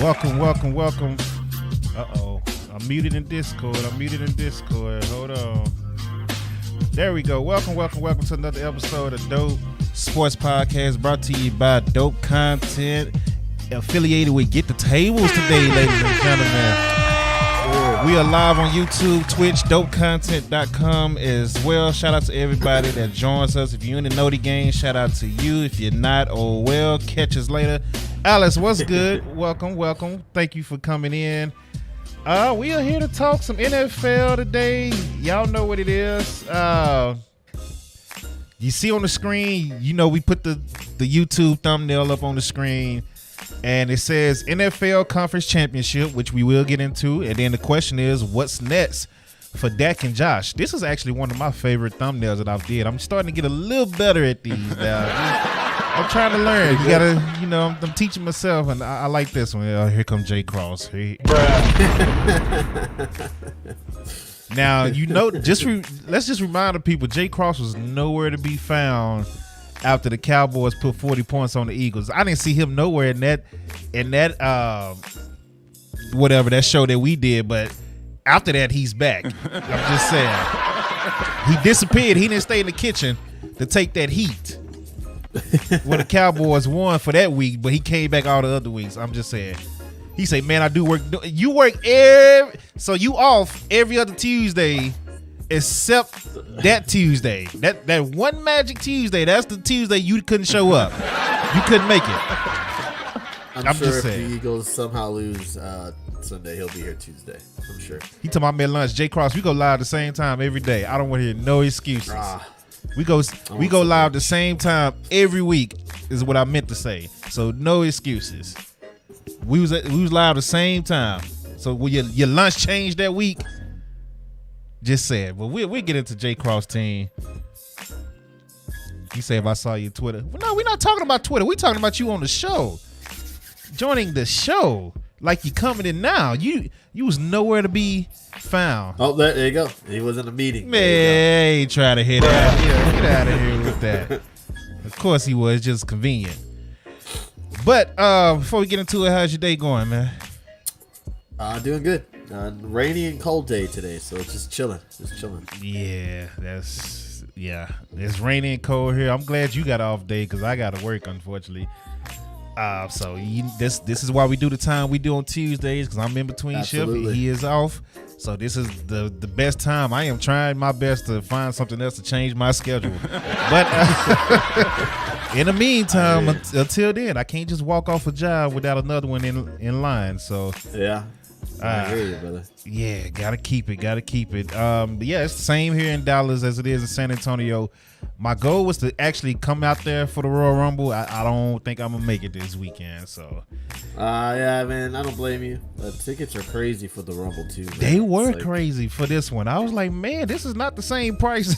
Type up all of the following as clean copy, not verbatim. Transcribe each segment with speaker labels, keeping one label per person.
Speaker 1: Welcome. Uh-oh. I'm muted in Discord. Hold on. There we go. Welcome to another episode of Dope Sports Podcast, brought to you by Dope Content, affiliated with Get the Tables today, ladies and gentlemen. We are live on YouTube, Twitch, dopecontent.com as well. Shout out to everybody that joins us. If you're in the Noti game, shout out to you. If you're not, oh well, catch us later. Alice, what's good? Welcome. Thank you for coming in. We are here to talk some NFL today. Y'all know what it is. You see on the screen, you know, we put the YouTube thumbnail up on the screen, and it says NFL Conference Championship, which we will get into. And then the question is, what's next for Dak and Josh? This is actually one of my favorite thumbnails that I've did. I'm starting to get a little better at these now. I'm trying to learn. You gotta, you know, I'm teaching myself, and I like this one. Here comes Jay Cross. Now, you know, let's just remind the people, Jay Cross was nowhere to be found after the Cowboys put 40 points on the Eagles. I didn't see him nowhere in that whatever that show that we did, but after that, he's back. I'm just saying. He disappeared. He didn't stay in the kitchen to take that heat. Well, the Cowboys won for that week, but he came back all the other weeks. I'm just saying. He said, man, I do work. You work so you off every other Tuesday except that Tuesday. That one magic Tuesday, that's the Tuesday you couldn't show up. You couldn't make it.
Speaker 2: I'm sure if the Eagles somehow lose Sunday, he'll be here Tuesday. I'm sure.
Speaker 1: He told my man lunch, Jay Cross, we go live the same time every day. I don't want to hear no excuses. We go live the same time every week is what I meant to say. So no excuses. We was live the same time. So will your lunch change that week? Just said. But we'll get into Jay Cross team. You say if I saw you Twitter. Well, no, we're not talking about Twitter. We're talking about you on the show. Joining the show. Like you coming in now. You was nowhere to be found.
Speaker 2: Oh, there you go. He was in a meeting.
Speaker 1: Man, he tried to hit that. Yeah, get out of here with that. Of course he was. Just convenient. But before we get into it, how's your day going, man?
Speaker 2: Doing good. Rainy and cold day today, so it's just chilling.
Speaker 1: Yeah, it's rainy and cold here. I'm glad you got an off day because I got to work, unfortunately. So this is why we do the time we do on Tuesdays, because I'm in between shift. He is off, so this is the best time. I am trying my best to find something else to change my schedule, but in the meantime, until then, I can't just walk off a job without another one in line. So
Speaker 2: yeah. I hear you, brother.
Speaker 1: Yeah, gotta keep it. But yeah, it's the same here in Dallas as it is in San Antonio. My goal was to actually come out there for the Royal Rumble. I don't think I'm gonna make it this weekend. So,
Speaker 2: yeah, man, I don't blame you. The tickets are crazy for the Rumble too. Man.
Speaker 1: They were crazy for this one. I was like, man, this is not the same price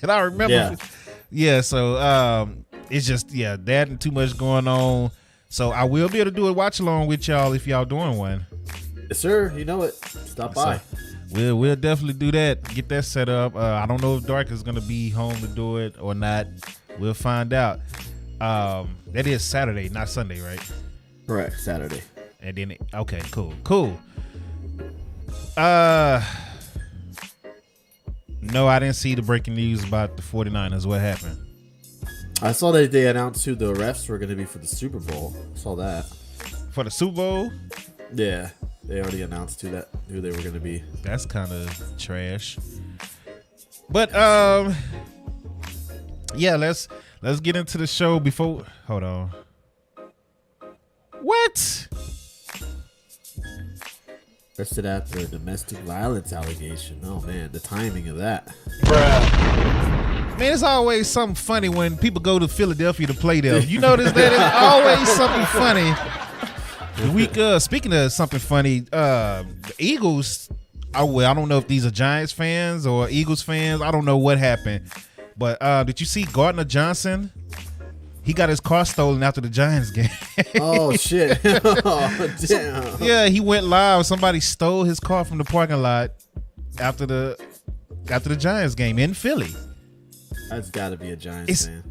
Speaker 1: that I remember. Yeah. So, it's just that and too much going on. So I will be able to do a watch along with y'all if y'all doing one.
Speaker 2: Yes, sir. You know it. Stop by.
Speaker 1: We'll definitely do that. Get that set up. I don't know if Dark is gonna be home to do it or not. We'll find out. That is Saturday, not Sunday, right?
Speaker 2: Correct. Saturday.
Speaker 1: And then okay, cool. No, I didn't see the breaking news about the 49ers. What happened?
Speaker 2: I saw that they announced who the refs were going to be for the Super Bowl. I saw that.
Speaker 1: For the Super Bowl?
Speaker 2: Yeah. They already announced who they were going to be.
Speaker 1: That's kind of trash. But yeah, let's get into the show before. Hold on. What?
Speaker 2: Arrested after a domestic violence allegation. Oh man, the timing of that.
Speaker 1: Bruh. Man, it's always something funny when people go to Philadelphia to play there. You notice that it's always something funny. The week, speaking of something funny, the Eagles, I don't know if these are Giants fans or Eagles fans. I don't know what happened. But did you see Gardner Johnson? He got his car stolen after the Giants game.
Speaker 2: Oh, shit. Oh, damn.
Speaker 1: Yeah, he went live. Somebody stole his car from the parking lot after the Giants game in Philly.
Speaker 2: That's got to be a Giants fan.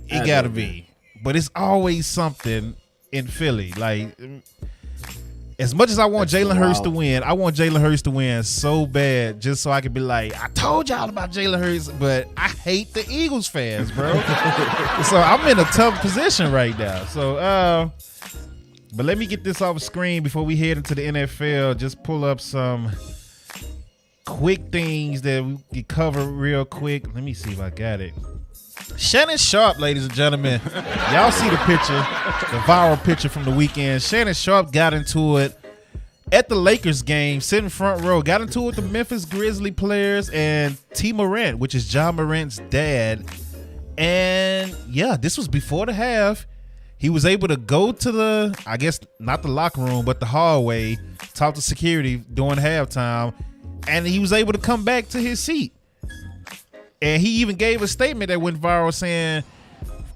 Speaker 1: It got to be. But it's always something in Philly. Like, As much as I want
Speaker 2: That's
Speaker 1: Jalen Hurts to
Speaker 2: wild.
Speaker 1: win, I want Jalen Hurts to win so bad, just so I can be like, I told y'all about Jalen Hurts, but I hate the Eagles fans, bro. So I'm in a tough position right now. So, but let me get this off the screen before we head into the NFL. Just pull up some quick things that we can cover real quick. Let me see if I got it. Shannon Sharpe, ladies and gentlemen. Y'all see the picture, the viral picture from the weekend. Shannon Sharpe got into it at the Lakers game, sitting front row. Got into it with the Memphis Grizzlies players and T. Morant, which is Ja Morant's dad. And yeah, this was before the half. He was able to go to the, I guess, not the locker room, but the hallway, talk to security during halftime, and he was able to come back to his seat. And he even gave a statement that went viral saying,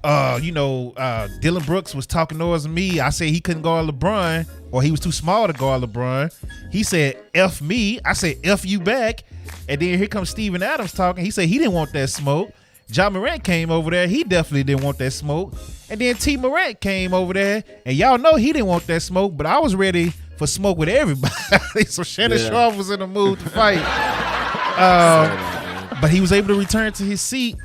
Speaker 1: Dylan Brooks was talking noise to me. I said he couldn't guard LeBron, or he was too small to guard LeBron. He said, F me. I said, F you back. And then here comes Steven Adams talking. He said he didn't want that smoke. Ja Morant came over there. He definitely didn't want that smoke. And then T. Morant came over there. And y'all know he didn't want that smoke, but I was ready for smoke with everybody. So Shannon Sharpe was in the mood to fight. But he was able to return to his seat.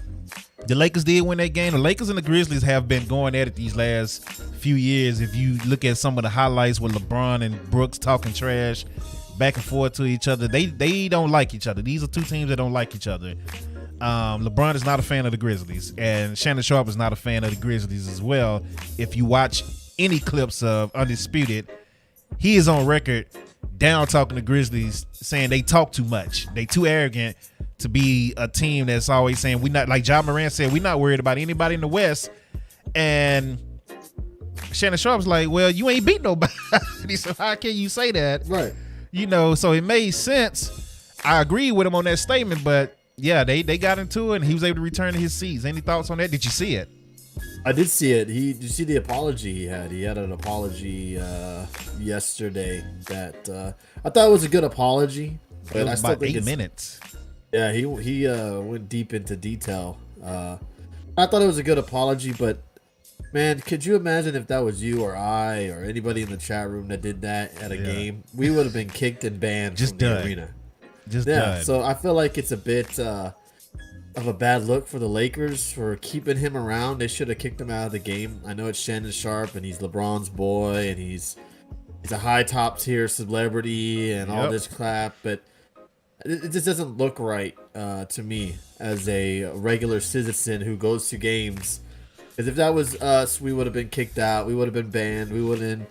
Speaker 1: The Lakers did win that game. The Lakers and the Grizzlies have been going at it these last few years. If you look at some of the highlights with LeBron and Brooks talking trash back and forth to each other, they don't like each other. These are two teams that don't like each other. LeBron is not a fan of the Grizzlies, and Shannon Sharpe is not a fan of the Grizzlies as well. If you watch any clips of Undisputed, he is on record down talking to Grizzlies, saying they talk too much. They too arrogant to be a team that's always saying we not, like Ja Morant said, we not worried about anybody in the West. And Shannon Sharpe's like, well, you ain't beat nobody. So how can you say that?
Speaker 2: Right.
Speaker 1: So it made sense. I agree with him on that statement, but yeah, they got into it and he was able to return to his seats. Any thoughts on that? Did you see it?
Speaker 2: I did see it. Did you see the apology he had? He had an apology yesterday that I thought it was a good apology. But
Speaker 1: It was
Speaker 2: I still
Speaker 1: about
Speaker 2: think
Speaker 1: 8 minutes.
Speaker 2: Yeah, he went deep into detail. I thought it was a good apology, but man, could you imagine if that was you or I or anybody in the chat room that did that at a game? We would have been kicked and banned
Speaker 1: Just
Speaker 2: from
Speaker 1: done.
Speaker 2: the arena.
Speaker 1: Just
Speaker 2: Yeah,
Speaker 1: done.
Speaker 2: so I feel like it's a bit of a bad look for the Lakers for keeping him around. They should have kicked him out of the game. I know it's Shannon Sharpe and he's LeBron's boy and he's a high top tier celebrity and all this crap, but it just doesn't look right to me as a regular citizen who goes to games. Because if that was us, we would have been kicked out. We would have been banned. We would have been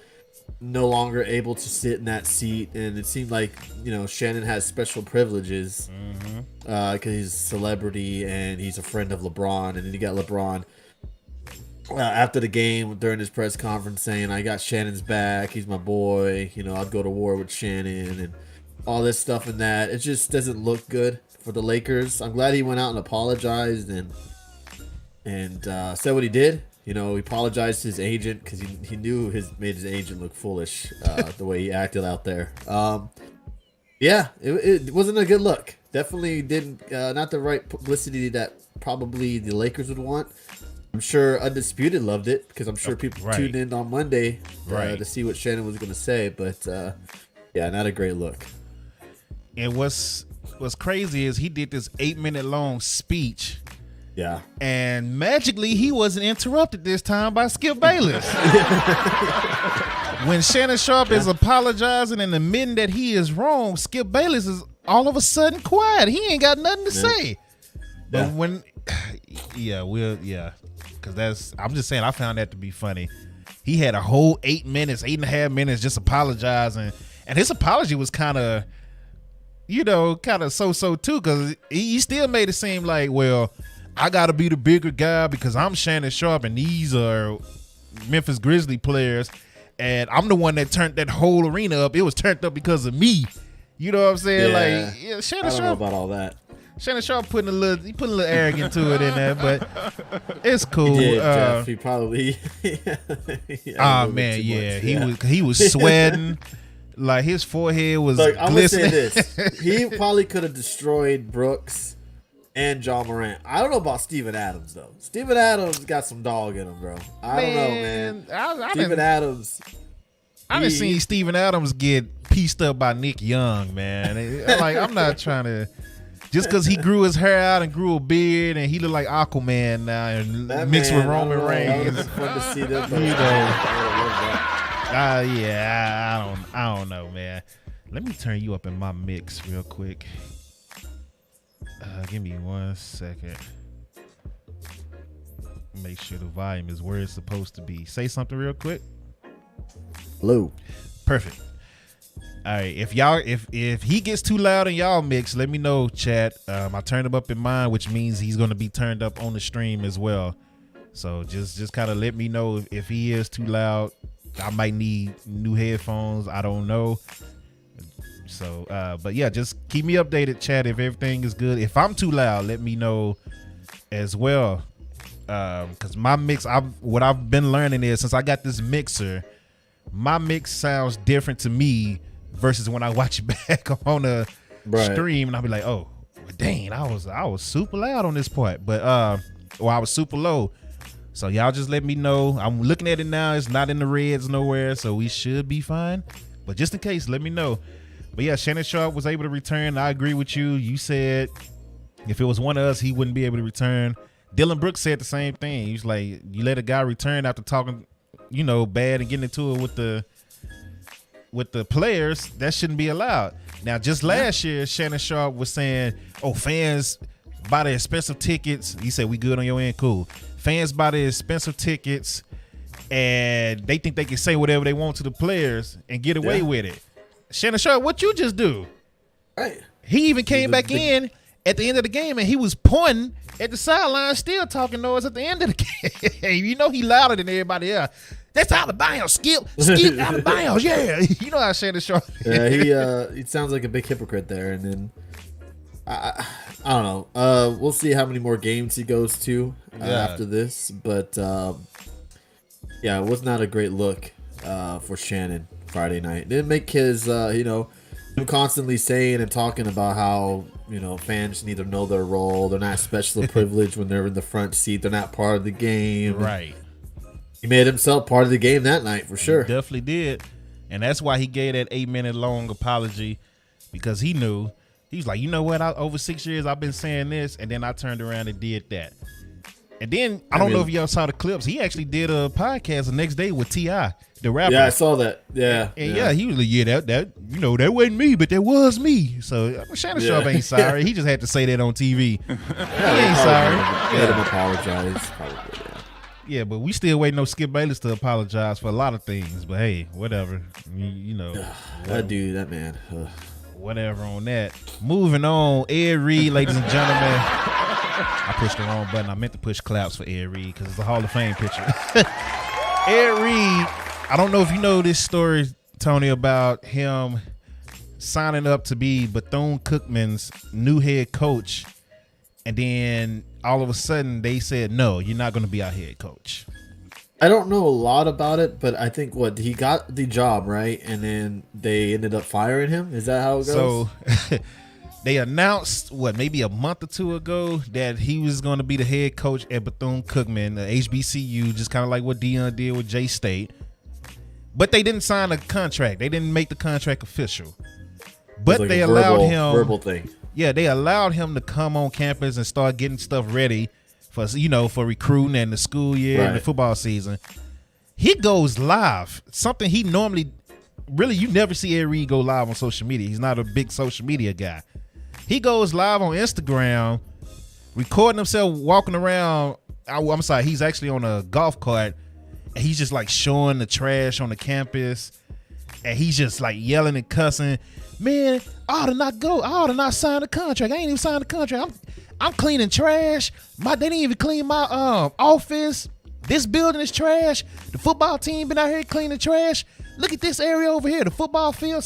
Speaker 2: no longer able to sit in that seat. And it seemed like, Shannon has special privileges because he's a celebrity and he's a friend of LeBron. And then you got LeBron after the game during his press conference saying, I got Shannon's back. He's my boy. I'd go to war with Shannon and all this stuff and that. It just doesn't look good for the Lakers. I'm glad he went out and apologized and said what he did. He apologized to his agent because he knew made his agent look foolish the way he acted out there. It wasn't a good look. Definitely didn't not the right publicity that probably the Lakers would want. I'm sure Undisputed loved it because I'm sure people tuned in on Monday to see what Shannon was going to say. But not a great look.
Speaker 1: And what's crazy is he did this 8-minute long speech.
Speaker 2: Yeah.
Speaker 1: And magically, he wasn't interrupted this time by Skip Bayless. When Shannon Sharpe is apologizing and admitting that he is wrong, Skip Bayless is all of a sudden quiet. He ain't got nothing to say. But when, because I'm just saying, I found that to be funny. He had a whole 8.5 minutes just apologizing. And his apology was kind of so-so too, because he still made it seem like, well, I got to be the bigger guy because I'm Shannon Sharpe and these are Memphis Grizzlies players and I'm the one that turned that whole arena up. It was turned up because of me. You know what I'm saying? Shannon
Speaker 2: I don't know about all that.
Speaker 1: Shannon Sharpe put a little arrogance to it in there, but it's cool.
Speaker 2: He did, Jeff. He probably.
Speaker 1: He was sweating. Like his forehead was glistening.
Speaker 2: I'm gonna say this: he probably could have destroyed Brooks and Ja Morant. I don't know about Steven Adams though. Steven Adams got some dog in him, bro. I don't know, man. Steven Adams.
Speaker 1: I done seen Steven Adams get pieced up by Nick Young, man. Like, I'm not trying to, just because he grew his hair out and grew a beard and he look like Aquaman now and mixed with Roman Reigns.
Speaker 2: That fun to see them.
Speaker 1: I don't know, man. Let me turn you up in my mix real quick. Give me 1 second. Make sure the volume is where it's supposed to be. Say something real quick.
Speaker 2: Hello.
Speaker 1: Perfect. All right. If he gets too loud in y'all mix, let me know, chat. I turned him up in mine, which means he's going to be turned up on the stream as well. So just kind of let me know if he is too loud. I might need new headphones. I don't know. So, but yeah, just keep me updated, chat, if everything is good. If I'm too loud, let me know as well. Because my mix, what I've been learning is, since I got this mixer, my mix sounds different to me versus when I watch it back on a stream, and I'll be like, oh, dang, I was super loud on this part, but or I was super low. So y'all just let me know. I'm looking at it now. It's not in the reds nowhere, so we should be fine. But just in case, let me know. But yeah, Shannon Sharpe was able to return. I agree with you. You said if it was one of us, he wouldn't be able to return. Dylan Brooks said the same thing. He was like, you let a guy return after talking, bad and getting into it with the players, that shouldn't be allowed. Now, just last year, Shannon Sharpe was saying, oh, fans buy the expensive tickets. He said, we good on your end? Cool. Fans buy the expensive tickets and they think they can say whatever they want to the players and get away with it. Shannon Sharpe, what you just do?
Speaker 2: Right.
Speaker 1: He even came back in at the end of the game and he was pointing at the sideline, still talking noise at the end of the game. He louder than everybody else. That's out of bounds, Skip out of bounds. Yeah, you know how Shannon Sharpe.
Speaker 2: Yeah, he sounds like a big hypocrite there. And then I don't know. We'll see how many more games he goes to after this. But yeah, it was not a great look for Shannon Friday night. Didn't make his him constantly saying and talking about how fans need to know their role. They're not special privileged when they're in the front seat. They're not part of the game.
Speaker 1: Right.
Speaker 2: He made himself part of the game that night for sure.
Speaker 1: He definitely did. And that's why he gave that 8-minute long apology, because he knew. He was like, you know what? Over 6 years, I've been saying this, and then I turned around and did that. And then, I don't know if y'all saw the clips. He actually did a podcast the next day with T.I., the rapper.
Speaker 2: Yeah, I saw that. Yeah.
Speaker 1: And he was like, that wasn't me, but that was me. So Shannon Sharpe ain't sorry. He just had to say that on TV. He ain't sorry.
Speaker 2: Let him apologize. Probably,
Speaker 1: yeah, but we still waiting on Skip Bayless to apologize for a lot of things. But hey, whatever.
Speaker 2: That man.
Speaker 1: Whatever on that. Moving on, Ed Reed, ladies and gentlemen. I pushed the wrong button. I meant to push claps for Ed Reed because it's a Hall of Fame picture. Ed Reed, I don't know if you know this story, Tony, about him signing up to be Bethune-Cookman's new head coach. And then all of a sudden they said, no, you're not going to be our head coach.
Speaker 2: I don't know a lot about it, but I think he got the job, right? And then they ended up firing him. Is that how it goes?
Speaker 1: So they announced, maybe a month or two ago, that he was going to be the head coach at Bethune-Cookman, the HBCU, just kind of like what Deion did with J-State. But they didn't sign a contract. They didn't make the contract official. But
Speaker 2: like
Speaker 1: they allowed him.
Speaker 2: Verbal thing.
Speaker 1: Yeah, they allowed him to come on campus and start getting stuff ready for recruiting and the school year and the football season. He goes live, something he normally, you never see Ed Reed go live on social media. He's not a big social media guy. He goes live on Instagram, recording himself walking around. I'm sorry, he's actually on a golf cart, and he's just like showing the trash on the campus, and he's just like yelling and cussing. Man, I ought to not go. I ought to not sign the contract. I ain't even signed the contract. I'm cleaning trash. They didn't even clean my office. This building is trash. The football team been out here cleaning trash. Look at this area over here. The football field.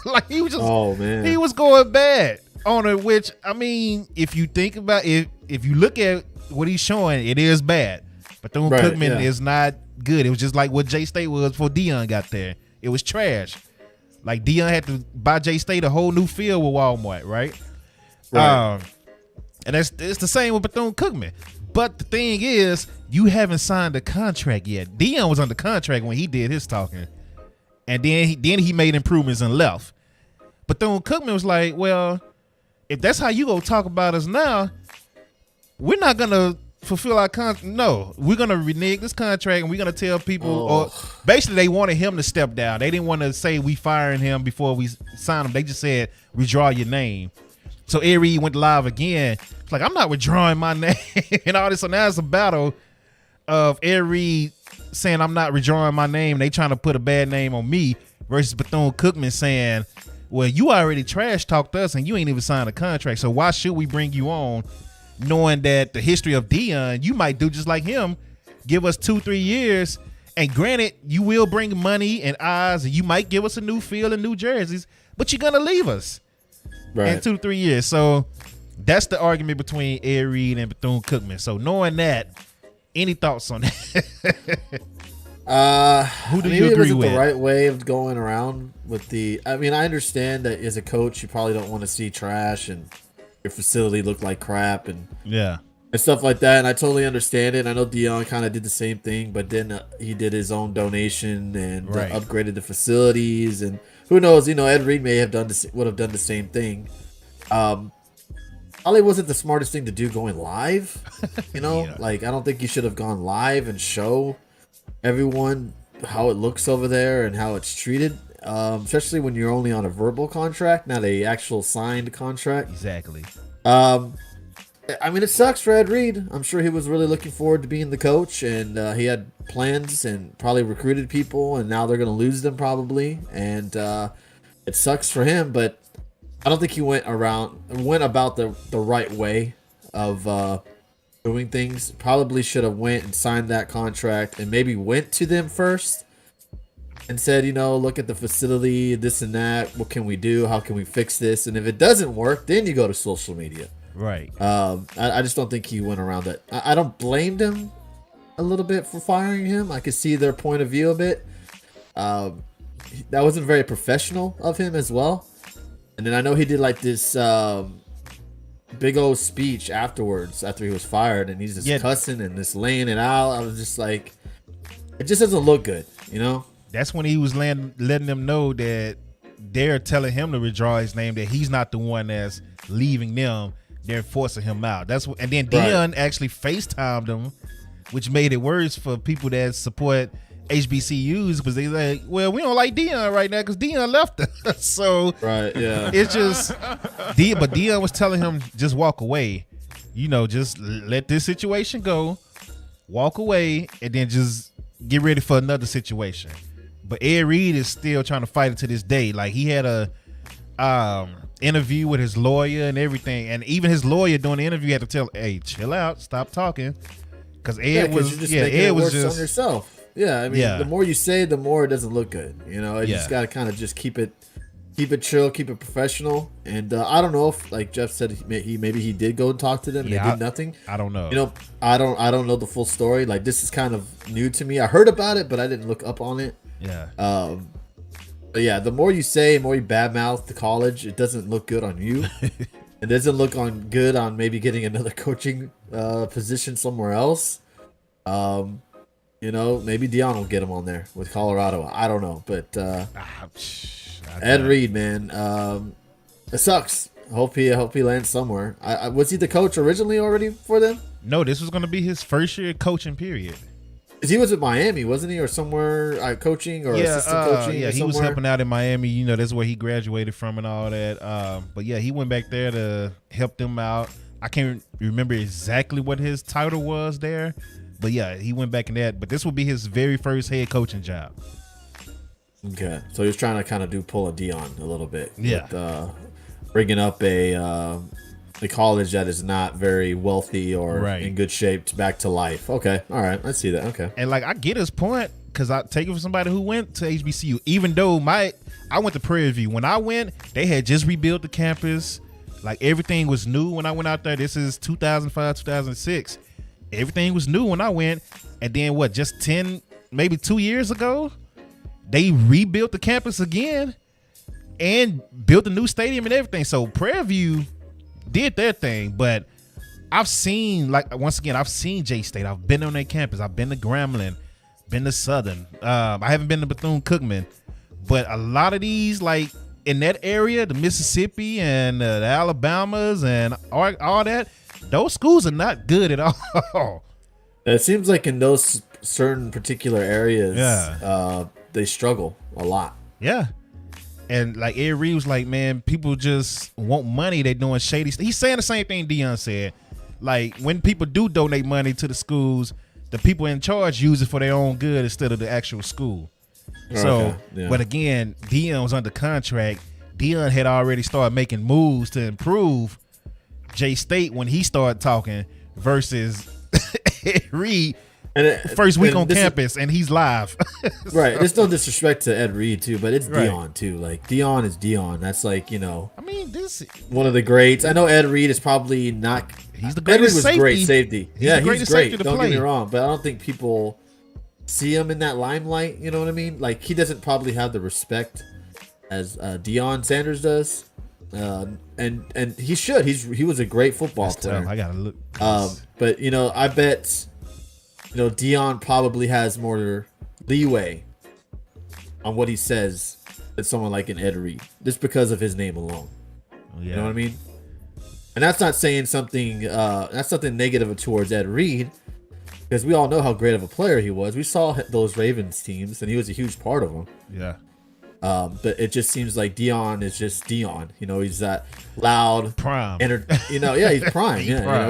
Speaker 1: Like he was just, he was going bad on it. Which I mean, if you think about it, if you look at what he's showing, it is bad. Bethune-Cookman is not good. It was just like what J-State was before Deion got there. It was trash. Like Deion had to buy J-State a whole new field with Walmart, right? And it's the same with Bethune-Cookman. But the thing is, you haven't signed a contract yet. Deion was under contract when he did his talking. And then he made improvements and left. Bethune-Cookman was like, well, if that's how you go talk about us now, we're not gonna fulfill our contract. No, we're gonna renege this contract, and we're gonna tell people. Or basically, they wanted him to step down. They didn't want to say we firing him before we sign him. They just said withdraw your name. So Ed Reed went live again. It's like, I'm not withdrawing my name and all this. So now it's a battle of Ed Reed saying I'm not withdrawing my name. They trying to put a bad name on me versus Bethune-Cookman saying, well, you already trash talked us and you ain't even signed a contract. So why should we bring you on, knowing that the history of Deion, you might do just like him, give us 2-3 years. And granted, you will bring money and eyes, and you might give us a new field and new jerseys, but you're gonna leave us in 2-3 years. So that's the argument between Ed Reed and Bethune-Cookman. So knowing that, any thoughts on that? Who do you agree with?
Speaker 2: The right way of going around with the. I mean, I understand that as a coach, you probably don't want to see trash and your facility look like crap and stuff like that. And I totally understand it. I know Deion kind of did the same thing, but then he did his own donation and upgraded the facilities. And who knows? You know, Ed Reed may have would have done the same thing. Probably wasn't the smartest thing to do going live. You know, like I don't think you should have gone live and show everyone how it looks over there and how it's treated, especially when you're only on a verbal contract, not a actual signed contract.
Speaker 1: Exactly.
Speaker 2: I mean, it sucks for Ed Reed. I'm sure he was really looking forward to being the coach, and he had plans and probably recruited people, and now they're going to lose them probably, and it sucks for him. But I don't think he went about the right way of doing things. Probably should have went and signed that contract and maybe went to them first and said, you know, look at the facility, this and that. What can we do? How can we fix this? And if it doesn't work, then you go to social media.
Speaker 1: Right.
Speaker 2: I just don't think he went around that. I don't blame them a little bit for firing him. I could see their point of view a bit. That wasn't very professional of him as well. And then I know he did like this big old speech afterwards after he was fired, and he's just cussing and just laying it out. I was just like, it just doesn't look good, you know?
Speaker 1: That's when he was letting them know that they're telling him to withdraw his name, that he's not the one that's leaving them. They're forcing him out. And then Deion actually FaceTimed him, which made it worse for people that support HBCUs, because they like, well, we don't like Deion right now because Deion left us. So it's just but Deion was telling him just walk away, you know, just let this situation go, walk away, and then just get ready for another situation. But Ed Reed is still trying to fight it to this day. Like, he had a interview with his lawyer and everything, and even his lawyer during the interview had to tell, hey, chill out, stop talking, because Ed was just
Speaker 2: on yourself. Yeah, I mean, the more you say, the more it doesn't look good. You know, you just got to kind of just keep it chill, keep it professional. And I don't know if, like Jeff said, maybe he did go and talk to them. They did nothing. I don't know. You know, I don't know the full story. Like, this is kind of new to me. I heard about it, but I didn't look up on it.
Speaker 1: Yeah.
Speaker 2: But yeah, the more you say, the more you badmouth the college, it doesn't look good on you. It doesn't look good on maybe getting another coaching position somewhere else. You know, maybe Deion will get him on there with Colorado. I don't know, but Ed Reed, man, it sucks. Hope he lands somewhere. Was he the coach originally already for them?
Speaker 1: No, this was going to be his first year coaching period.
Speaker 2: He was at Miami, wasn't he, or somewhere coaching or assistant coaching?
Speaker 1: Yeah, he was helping out in Miami. You know, that's where he graduated from and all that. But yeah, he went back there to help them out. I can't remember exactly what his title was there. But yeah, he went back in that. But this will be his very first head coaching job.
Speaker 2: Okay, so he was trying to kind of pull a Deion a little bit.
Speaker 1: Yeah,
Speaker 2: with, bringing up a college that is not very wealthy or in good shape back to life. Okay, all right, I see that. Okay,
Speaker 1: and like I get his point, because I take it from somebody who went to HBCU. Even though I went to Prairie View. When I went, they had just rebuilt the campus. Like, everything was new when I went out there. This is 2005, 2006. Everything was new when I went, and then just 10, maybe 2 years ago, they rebuilt the campus again and built a new stadium and everything. So Prairie View did their thing, but I've seen, once again, I've seen J-State. I've been on their campus. I've been to Grambling, been to Southern. I haven't been to Bethune-Cookman, But a lot of these, like in that area, the Mississippi and the Alabamas and all that, those schools are not good at all.
Speaker 2: It seems like in those certain particular areas, they struggle a lot.
Speaker 1: Yeah. And like Ed Reed was like, man, people just want money. They doing shady stuff. He's saying the same thing Deion said. Like when people do donate money to the schools, the people in charge use it for their own good instead of the actual school. So, but again, Deion was under contract. Deion had already started making moves to improve J-State when he started talking versus Ed Reed. First week on campus, and he's live.
Speaker 2: Right. There's no disrespect to Ed Reed, too, but it's Deion, too. Like, Deion is Deion. That's like, I
Speaker 1: mean, this
Speaker 2: one of the greats. I know Ed Reed is probably not.
Speaker 1: He's the greatest safety.
Speaker 2: Great safety.
Speaker 1: He's
Speaker 2: great. Don't get me wrong, but I don't think people see him in that limelight. You know what I mean? Like, he doesn't probably have the respect as Deion Sanders does. And he should. He was a great football player.
Speaker 1: Tough. I gotta look.
Speaker 2: But I bet. Deion probably has more leeway on what he says than someone like an Ed Reed, just because of his name alone. You know what I mean? And that's not saying something. That's something negative towards Ed Reed, because we all know how great of a player he was. We saw those Ravens teams, and he was a huge part of them.
Speaker 1: Yeah.
Speaker 2: But it just seems like Deion is just Deion. He's that loud,
Speaker 1: prime.
Speaker 2: He's prime.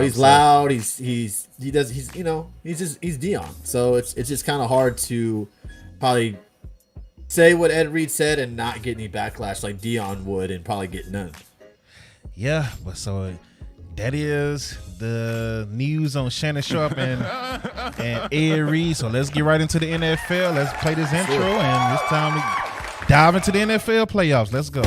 Speaker 2: He's loud. He's Deion. So it's just kind of hard to probably say what Ed Reed said and not get any backlash like Deion would, and probably get none.
Speaker 1: Yeah, but so that is the news on Shannon Sharpe and Ed Reed. So let's get right into the NFL. Let's play this intro, and it's time to dive into the NFL playoffs. Let's go.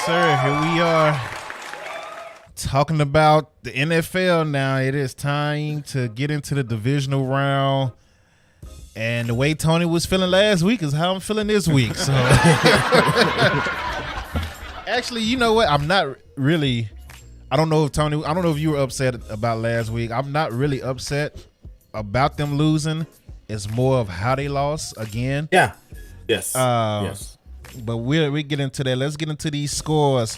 Speaker 1: Sir, here we are talking about the NFL now. It is time to get into the divisional round. And the way Tony was feeling last week is how I'm feeling this week. So actually, you know what? I'm not really, I don't know if you were upset about last week. I'm not really upset about them losing. It's more of how they lost again.
Speaker 2: Yeah. Yes. Yes.
Speaker 1: But we get into that. Let's get into these scores.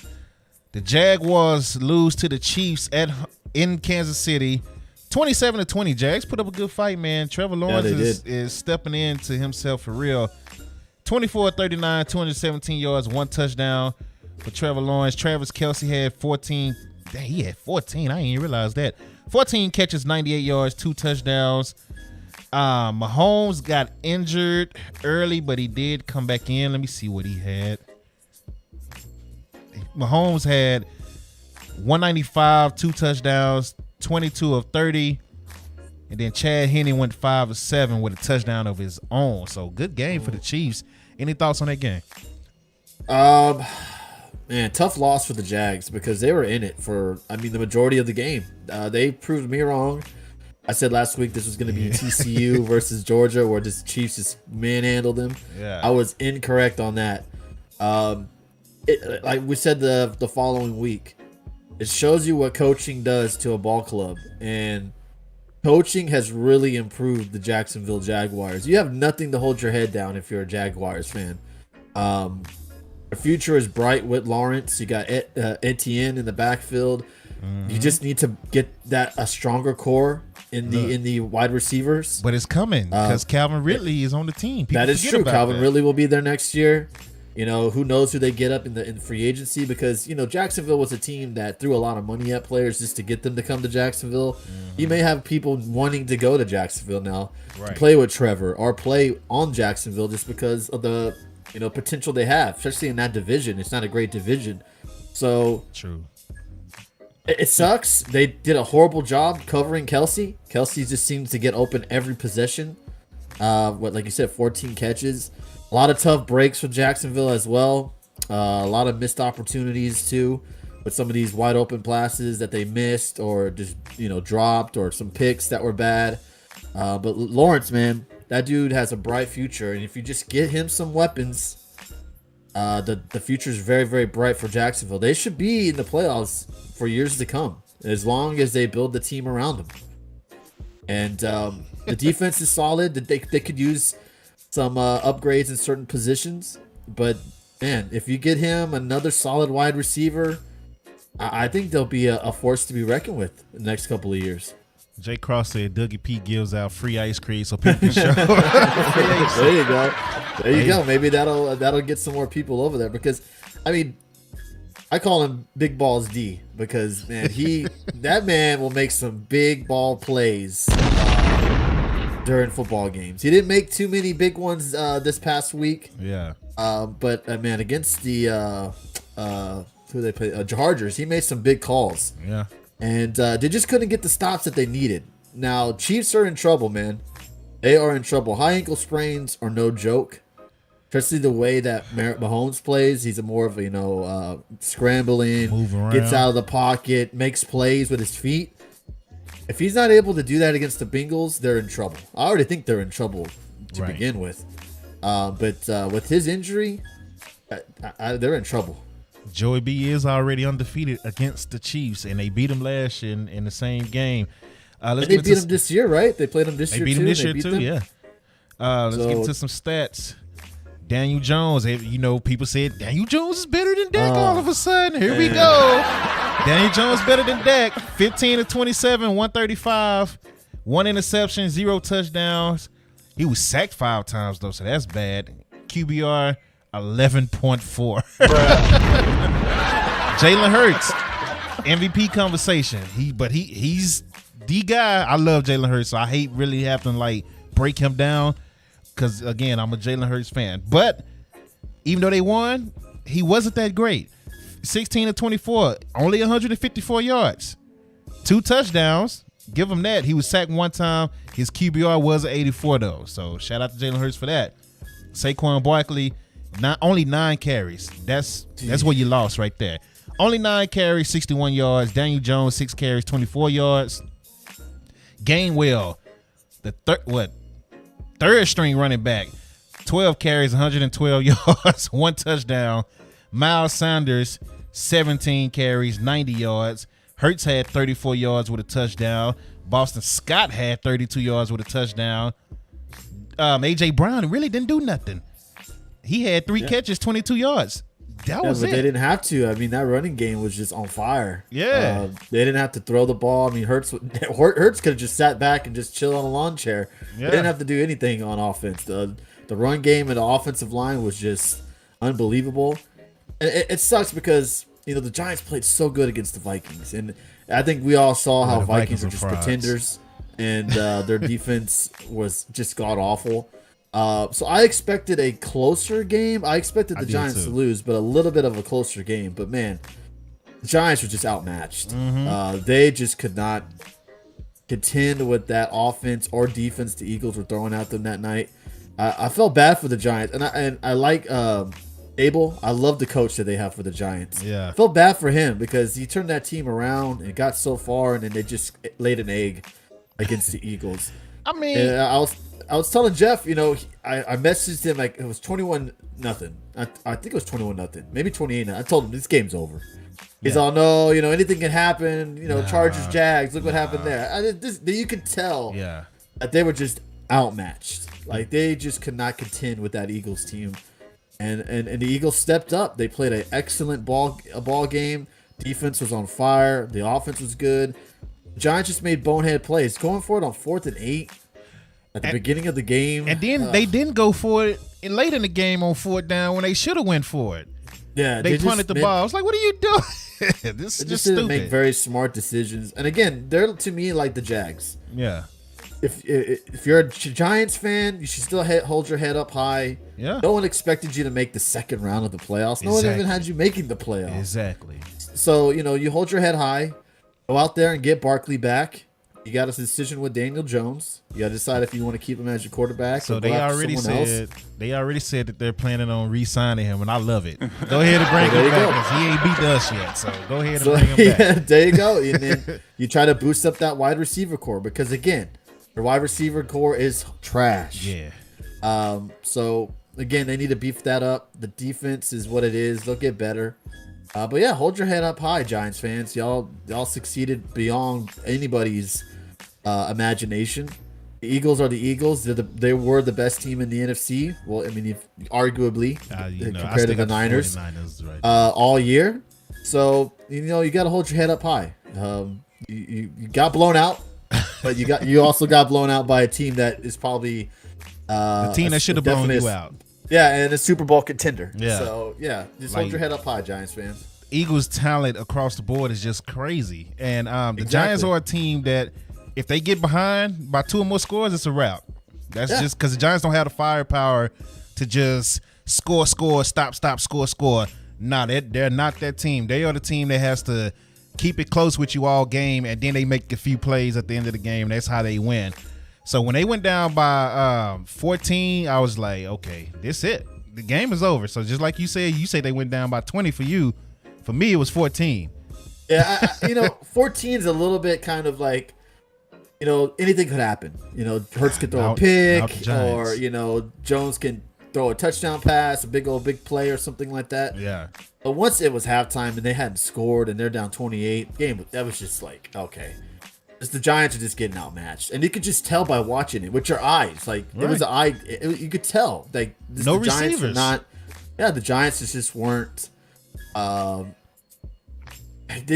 Speaker 1: The Jaguars lose to the Chiefs in Kansas City, 27-20. Jags put up a good fight, man. Trevor Lawrence is stepping into himself for real. 24-39, 217 yards, 1 touchdown for Trevor Lawrence. Travis Kelce had 14. Dang, he had 14. I didn't even realize that. 14 catches, 98 yards, 2 touchdowns. Mahomes got injured early, but he did come back in. Let me see what he had. Mahomes had 195, 2 touchdowns, 22 of 30. And then Chad Henne went 5 of 7 with a touchdown of his own. So good game for the Chiefs. Any thoughts on that game?
Speaker 2: Man, tough loss for the Jags because they were in it for, the majority of the game. They proved me wrong. I said last week this was going to be TCU versus Georgia, where the Chiefs just manhandled them.
Speaker 1: Yeah.
Speaker 2: I was incorrect on that. Like we said the following week, it shows you what coaching does to a ball club, and coaching has really improved the Jacksonville Jaguars. You have nothing to hold your head down if you're a Jaguars fan. The future is bright with Lawrence. You got Etienne in the backfield. Mm-hmm. You just need to get a stronger core in the wide receivers.
Speaker 1: But it's coming because Calvin Ridley is on the team.
Speaker 2: That is true. Calvin Ridley will be there next year. Who knows who they get up in free agency, because Jacksonville was a team that threw a lot of money at players just to get them to come to Jacksonville. Mm-hmm. You may have people wanting to go to Jacksonville now to play with Trevor or play on Jacksonville just because of the potential they have, especially in that division. It's not a great division, so
Speaker 1: true.
Speaker 2: It sucks. They did a horrible job covering Kelsey. Kelsey just seems to get open every possession. Like you said, 14 catches. A lot of tough breaks for Jacksonville as well. A lot of missed opportunities too, with some of these wide open passes that they missed or just dropped, or some picks that were bad. But Lawrence, man, that dude has a bright future, and if you just get him some weapons, the future is very, very bright for Jacksonville. They should be in the playoffs for years to come, as long as they build the team around them. And the defense is solid. They could use some upgrades in certain positions, but man, if you get him another solid wide receiver, I think they'll be a force to be reckoned with in the next couple of years.
Speaker 1: Jay Cross said Dougie P gives out free ice cream so people can show.
Speaker 2: There you go. There you go. Maybe that'll get some more people over there, because I mean, I call him Big Balls D, because man, that man will make some big ball plays during football games. He didn't make too many big ones this past week.
Speaker 1: Yeah.
Speaker 2: But man, against the who they play, Chargers, he made some big calls.
Speaker 1: Yeah. And
Speaker 2: they just couldn't get the stops that they needed. Now, Chiefs are in trouble, man. They are in trouble. High ankle sprains are no joke. Especially the way that Mahomes plays. He's a more of a, scrambling,
Speaker 1: move around,
Speaker 2: gets out of the pocket, makes plays with his feet. If he's not able to do that against the Bengals, they're in trouble. I already think they're in trouble to begin with. But with his injury, they're in trouble.
Speaker 1: Joey B is already undefeated against the Chiefs, and they beat him last year in the same game.
Speaker 2: They beat him this year, right? They played him this year too.
Speaker 1: They beat him this year too, yeah. Let's get into some stats. Daniel Jones, people said Daniel Jones is better than Dak all of a sudden. Here we go. Daniel Jones better than Dak. 15 of 27, 135, 1 interception, 0 touchdowns. He was sacked 5 times, though, so that's bad. QBR 11.4. Jalen Hurts, MVP conversation. He's the guy. I love Jalen Hurts, so I hate really having to break him down, because again, I'm a Jalen Hurts fan. But even though they won, he wasn't that great. 16 of 24, only 154 yards, 2 touchdowns. Give him that. He was sacked 1 time. His QBR was 84 though, so shout out to Jalen Hurts for that. Saquon Barkley, only 9 carries. That's where you lost right there. Only 9 carries, 61 yards. Daniel Jones, 6 carries, 24 yards. Gainwell, the third string running back, 12 carries, 112 yards, 1 touchdown. Miles Sanders, 17 carries, 90 yards. Hurts had 34 yards with a touchdown. Boston Scott had 32 yards with a touchdown. A.J. Brown really didn't do nothing. He had 3 catches, 22 yards. That was it.
Speaker 2: They didn't have to. I mean, that running game was just on fire.
Speaker 1: Yeah.
Speaker 2: They didn't have to throw the ball. I mean, Hurts could have just sat back and just chilled on a lawn chair. Yeah. They didn't have to do anything on offense. The run game and the offensive line was just unbelievable. And it sucks because, the Giants played so good against the Vikings. And I think we all saw how Vikings are just pretenders. And their defense was just god-awful. So I expected a closer game. I expected the Giants to lose, but a little bit of a closer game. But man, the Giants were just outmatched. Mm-hmm. They just could not contend with that offense or defense the Eagles were throwing at them that night. I felt bad for the Giants, and I like Abel. I love the coach that they have for the Giants.
Speaker 1: Yeah,
Speaker 2: I felt bad for him because he turned that team around and got so far, and then they just laid an egg against the Eagles.
Speaker 1: I mean,
Speaker 2: and I was telling Jeff, I messaged him like it was 21-0. I think it was 21-0, maybe 28. I told him this game's over. He's all, no, anything can happen. Chargers, Jags. Look what happened there. You could tell that they were just outmatched. Like they just could not contend with that Eagles team. And the Eagles stepped up. They played an excellent ball game. Defense was on fire. The offense was good. The Giants just made bonehead plays, going for it on 4th and 8 at the beginning of the game.
Speaker 1: And then they didn't go for it late in the game on 4th down when they should have went for it.
Speaker 2: Yeah,
Speaker 1: they punted the ball. I was like, what are you doing? This is just
Speaker 2: didn't
Speaker 1: stupid.
Speaker 2: Make very smart decisions. And again, they're to me like the Jags.
Speaker 1: Yeah.
Speaker 2: If you're a Giants fan, you should still hold your head up high.
Speaker 1: Yeah.
Speaker 2: No one expected you to make the second round of the playoffs. No one even had you making the playoffs.
Speaker 1: Exactly.
Speaker 2: So, you hold your head high. Go out there and get Barkley back. You got a decision with Daniel Jones. You got to decide if you want to keep him as your quarterback.
Speaker 1: So
Speaker 2: or go
Speaker 1: they
Speaker 2: after
Speaker 1: already
Speaker 2: someone
Speaker 1: said
Speaker 2: else.
Speaker 1: they already said that they're planning on re-signing him, and I love it. Go ahead and bring
Speaker 2: There
Speaker 1: him
Speaker 2: you
Speaker 1: back
Speaker 2: go.
Speaker 1: 'cause he ain't beat us yet. So go ahead and
Speaker 2: So,
Speaker 1: bring him back.
Speaker 2: yeah, there you go. And then you try to boost up that wide receiver core because again, their wide receiver core is trash.
Speaker 1: Yeah.
Speaker 2: So again, they need to beef that up. The defense is what it is. They'll get better. But yeah, hold your head up high, Giants fans. Y'all succeeded beyond anybody's imagination. The Eagles are the Eagles. They were the best team in the NFC. Well, I mean, arguably compared to the Niners,
Speaker 1: right?
Speaker 2: all year. So you got to hold your head up high. You got blown out, but you also got blown out by a team that is probably
Speaker 1: the team that should have blown
Speaker 2: definitely
Speaker 1: you out.
Speaker 2: Yeah, and a Super Bowl contender.
Speaker 1: Yeah.
Speaker 2: So yeah, just hold your head up high, Giants fans.
Speaker 1: Eagles' talent across the board is just crazy, and the Giants are a team that if they get behind by 2 or more scores, it's a wrap. That's just because the Giants don't have the firepower to just score, stop, score. Nah, they're not that team. They are the team that has to keep it close with you all game, and then they make a few plays at the end of the game. That's how they win. So when they went down by 14, I was like, okay, this it. The game is over. So just like you say they went down by 20 for you. For me, it was 14.
Speaker 2: Yeah, 14 is a little bit kind of like, anything could happen. Hurts could throw a pick, or Jones can throw a touchdown pass, a big play or something like that.
Speaker 1: Yeah.
Speaker 2: But once it was halftime and they hadn't scored and they're down 28, that was just like, okay. The Giants are just getting outmatched, and you could just tell by watching it with your eyes. Like it was you could tell. Like
Speaker 1: no
Speaker 2: the Giants
Speaker 1: receivers.
Speaker 2: were not. Yeah, the Giants just weren't. They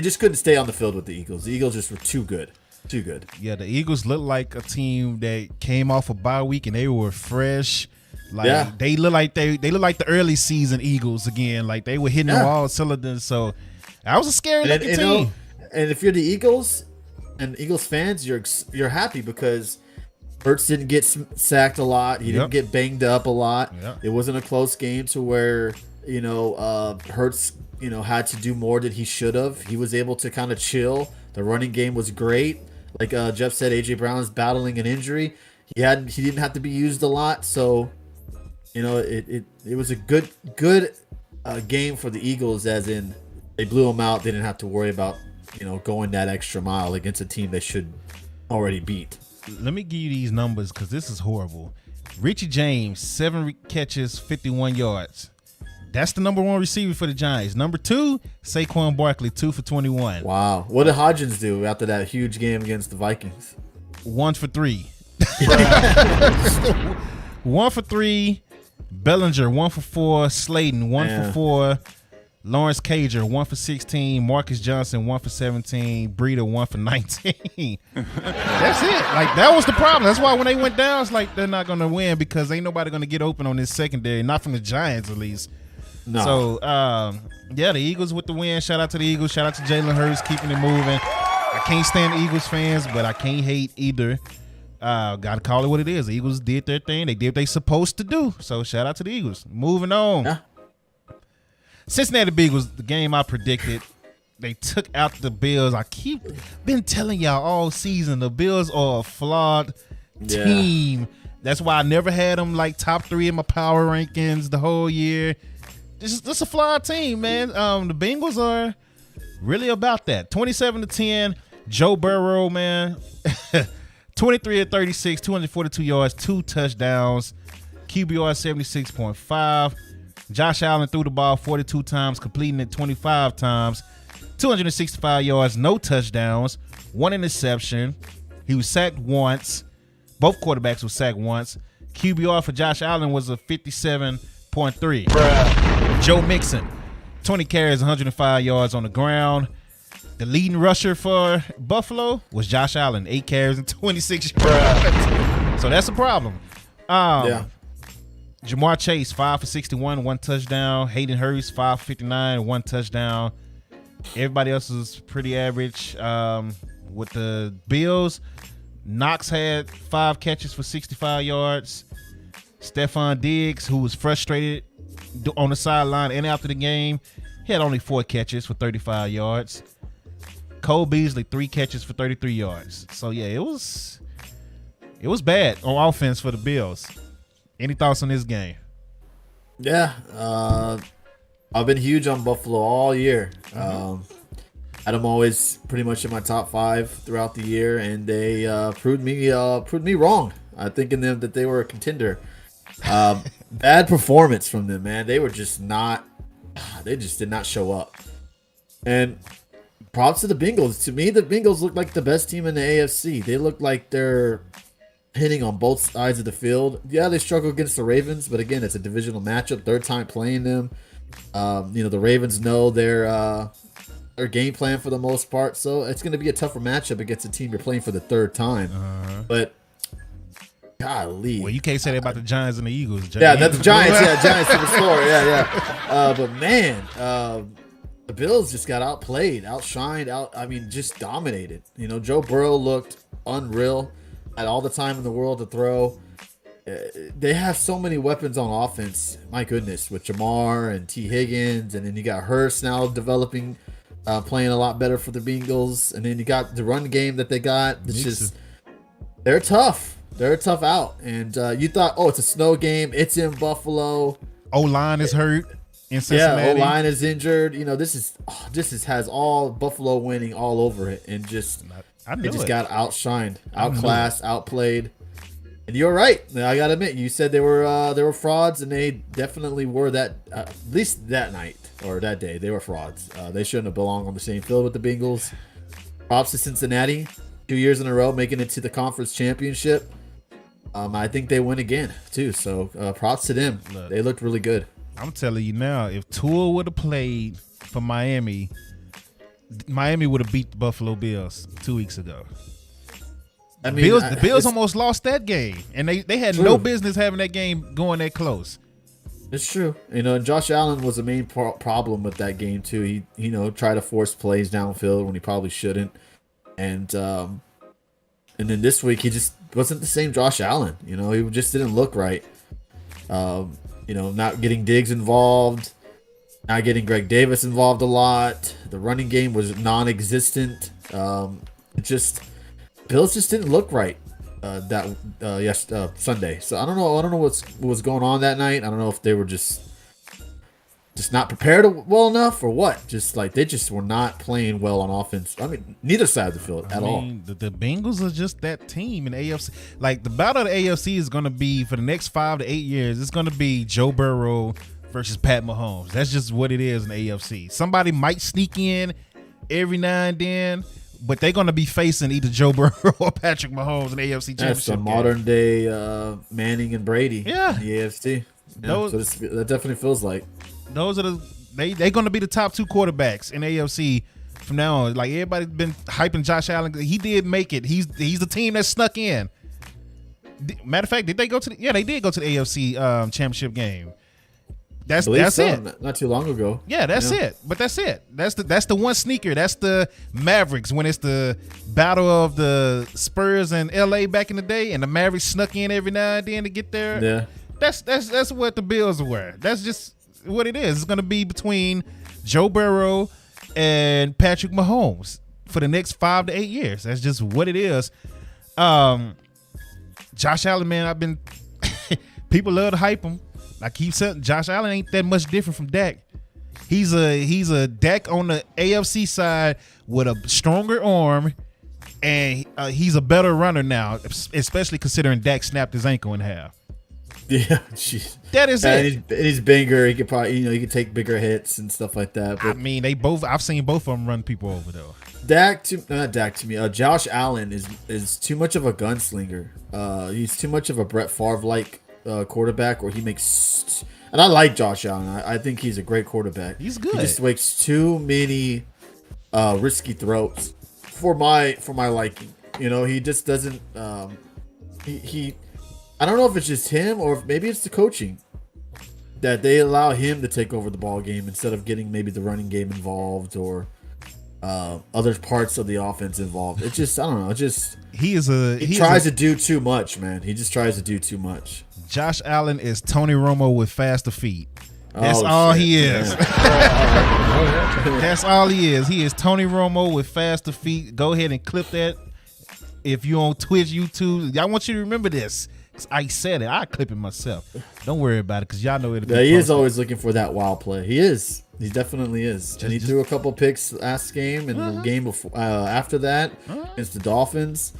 Speaker 2: just couldn't stay on the field with the Eagles. The Eagles just were too good.
Speaker 1: Yeah, the Eagles looked like a team that came off a bye week and they were fresh. They look like they look like the early season Eagles again. Like they were hitting on all cylinders. So that was a scary looking team.
Speaker 2: And if you're the Eagles and Eagles fans, you're happy because Hurts didn't get sacked a lot. He didn't get banged up a lot.
Speaker 1: Yep.
Speaker 2: It wasn't a close game to where Hurts had to do more than he should have. He was able to kind of chill. The running game was great. Like Jeff said, AJ Brown's battling an injury. He didn't have to be used a lot. So it was a good game for the Eagles, as in they blew them out. They didn't have to worry about going that extra mile against a team they should already beat.
Speaker 1: Let me give you these numbers because this is horrible. Richie James, 7 catches, 51 yards. That's the number 1 receiver for the Giants. Number 2, Saquon Barkley, 2 for 21.
Speaker 2: Wow. What did Hodgins do after that huge game against the Vikings?
Speaker 1: 1 for 3. 1 for 3. Bellinger, 1 for 4. Slayton, 1 for 4. Lawrence Cager, 1 for 16. Marcus Johnson, 1 for 17. Breida, 1 for 19. That's it. Like, that was the problem. That's why when they went down, it's like they're not going to win because ain't nobody going to get open on this secondary. Not from the Giants, at least. No. So, the Eagles with the win. Shout out to the Eagles. Shout out to Jalen Hurts keeping it moving. I can't stand the Eagles fans, but I can't hate either. Got to call it what it is. The Eagles did their thing. They did what they supposed to do. So, shout out to the Eagles. Moving on. Yeah. Cincinnati Bengals, the game I predicted. They took out the Bills. I been telling y'all all season, the Bills are a flawed team. That's why I never had them like top 3 in my power rankings the whole year. This is a flawed team, man. The Bengals are really about that. 27-10. Joe Burrow, man. 23 of 36, 242 yards, 2 touchdowns. QBR 76.5. Josh Allen threw the ball 42 times, completing it 25 times. 265 yards, no touchdowns, 1 interception. He was sacked once. Both quarterbacks were sacked once. QBR for Josh Allen was a 57.3. Joe Mixon, 20 carries, 105 yards on the ground. The leading rusher for Buffalo was Josh Allen, 8 carries and 26 yards. So that's a problem. Jamar Chase, 5 for 61, 1 touchdown. Hayden Hurst, 5 for 59, 1 touchdown. Everybody else is pretty average. With the Bills, Knox had 5 catches for 65 yards. Stephon Diggs, who was frustrated on the sideline and after the game, he had only 4 catches for 35 yards. Cole Beasley 3 catches for 33 yards. So yeah, it was bad on offense for the Bills. Any thoughts on this game?
Speaker 2: Yeah, I've been huge on Buffalo all year. Had them always pretty much in my top 5 throughout the year, and they proved me wrong. I thinking them that they were a contender. Bad performance from them, man. They were just not. They just did not show up. And props to the Bengals. To me, the Bengals look like the best team in the AFC. They look like they're hitting on both sides of the field. Yeah, they struggle against the Ravens, but again, it's a divisional matchup. Third time playing them. The Ravens know their game plan for the most part, so it's going to be a tougher matchup against a team you're playing for the third time. But golly,
Speaker 1: well, you can't say that about the Giants and the Eagles.
Speaker 2: Yeah, that's the Giants. Yeah, Giants to the floor. Yeah. But man, the Bills just got outplayed, outshined, just dominated. Joe Burrow looked unreal. Had all the time in the world to throw. They have so many weapons on offense. My goodness, with Jamar and T. Higgins, and then you got Hurst now developing, playing a lot better for the Bengals, and then you got the run game that they got. It's just they're tough. They're a tough out. And you thought, it's a snow game. It's in Buffalo.
Speaker 1: O-line is hurt in Cincinnati.
Speaker 2: Yeah, O-line is injured. This has all Buffalo winning all over it, and they just got outshined, outclassed, outplayed. And you're right. I gotta admit, you said they were frauds, and they definitely were that. At least that night or that day, they were frauds. They shouldn't have belonged on the same field with the Bengals. Props to Cincinnati, 2 years in a row making it to the conference championship. I think they win again too. So props to them. Look, they looked really good.
Speaker 1: I'm telling you now, if Tua would have played for Miami would have beat the Buffalo Bills 2 weeks ago. The Bills almost lost that game, and they had no business having that game going that close.
Speaker 2: It's true. And Josh Allen was the main problem with that game too. He tried to force plays downfield when he probably shouldn't. And then this week he just wasn't the same Josh Allen. He just didn't look right. Not getting Diggs involved, not getting Greg Davis involved a lot. The running game was non-existent. Bills just didn't look right Sunday. So I don't know what was going on that night. I don't know if they were just not prepared well enough or what. They just were not playing well on offense. Neither side of the field at all.
Speaker 1: The Bengals are just that team in the AFC. The battle of the AFC is going to be for the next 5 to 8 years. It's going to be Joe Burrow versus Pat Mahomes. That's just what it is in the AFC. Somebody might sneak in every now and then, but they're going to be facing either Joe Burrow or Patrick Mahomes in the AFC Championship.
Speaker 2: That's the modern day Manning and Brady.
Speaker 1: Yeah,
Speaker 2: in the AFC. Yeah, so that definitely feels like.
Speaker 1: Those are they're going to be the top 2 quarterbacks in AFC from now on. Everybody's been hyping Josh Allen. He did make it. He's the team that snuck in. Matter of fact, did they go to they did go to the AFC championship game. That's it.
Speaker 2: Not too long ago.
Speaker 1: Yeah, that's it. But that's it. That's the one sneaker. That's the Mavericks when it's the battle of the Spurs and LA back in the day, and the Mavericks snuck in every now and then to get there.
Speaker 2: Yeah.
Speaker 1: That's what the Bills were. That's just what it is. It's going to be between Joe Burrow and Patrick Mahomes for the next 5 to 8 years. That's just what it is. Josh Allen, man, people love to hype him. He said, Josh Allen ain't that much different from Dak. He's a Dak on the AFC side with a stronger arm, and he's a better runner now, especially considering Dak snapped his ankle in half.
Speaker 2: Yeah, geez.
Speaker 1: That is it.
Speaker 2: He's bigger. He could probably, he could take bigger hits and stuff like that. But
Speaker 1: I've seen both of them run people over though.
Speaker 2: Josh Allen is too much of a gunslinger. He's too much of a Brett Favre-like quarterback where he makes. And I like Josh Allen. I think he's a great quarterback.
Speaker 1: He's good.
Speaker 2: He just makes too many risky throws for my liking. He just doesn't. He I don't know if it's just him or if maybe it's the coaching that they allow him to take over the ball game instead of getting maybe the running game involved or other parts of the offense involved. It's just, I don't know. It's just he tries to do too much, man. He just tries to do too much.
Speaker 1: Josh Allen is Tony Romo with faster feet. That's all he is. That's all he is. He is Tony Romo with faster feet. Go ahead and clip that. If you're on Twitch, YouTube, I want you to remember this. I said it. I clip it myself. Don't worry about it because y'all know it.
Speaker 2: Yeah, he is always looking for that wild play. He is. He definitely is. And he threw a couple picks last game and the game before, after that against the Dolphins.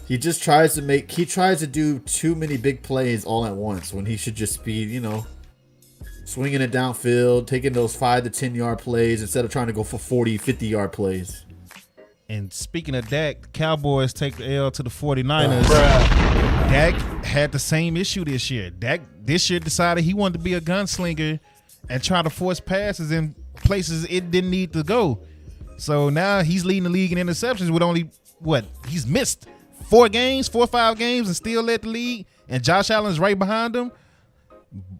Speaker 2: He just tries to do too many big plays all at once when he should just be, swinging it downfield, taking those 5 to 10 yard plays instead of trying to go for 40, 50 yard plays.
Speaker 1: And speaking of Dak, the Cowboys take the L to the 49ers. Dak had the same issue this year. Dak this year decided he wanted to be a gunslinger and try to force passes in places it didn't need to go. So now he's leading the league in interceptions with only, he's missed 4 or 5 games and still led the league. And Josh Allen's right behind him.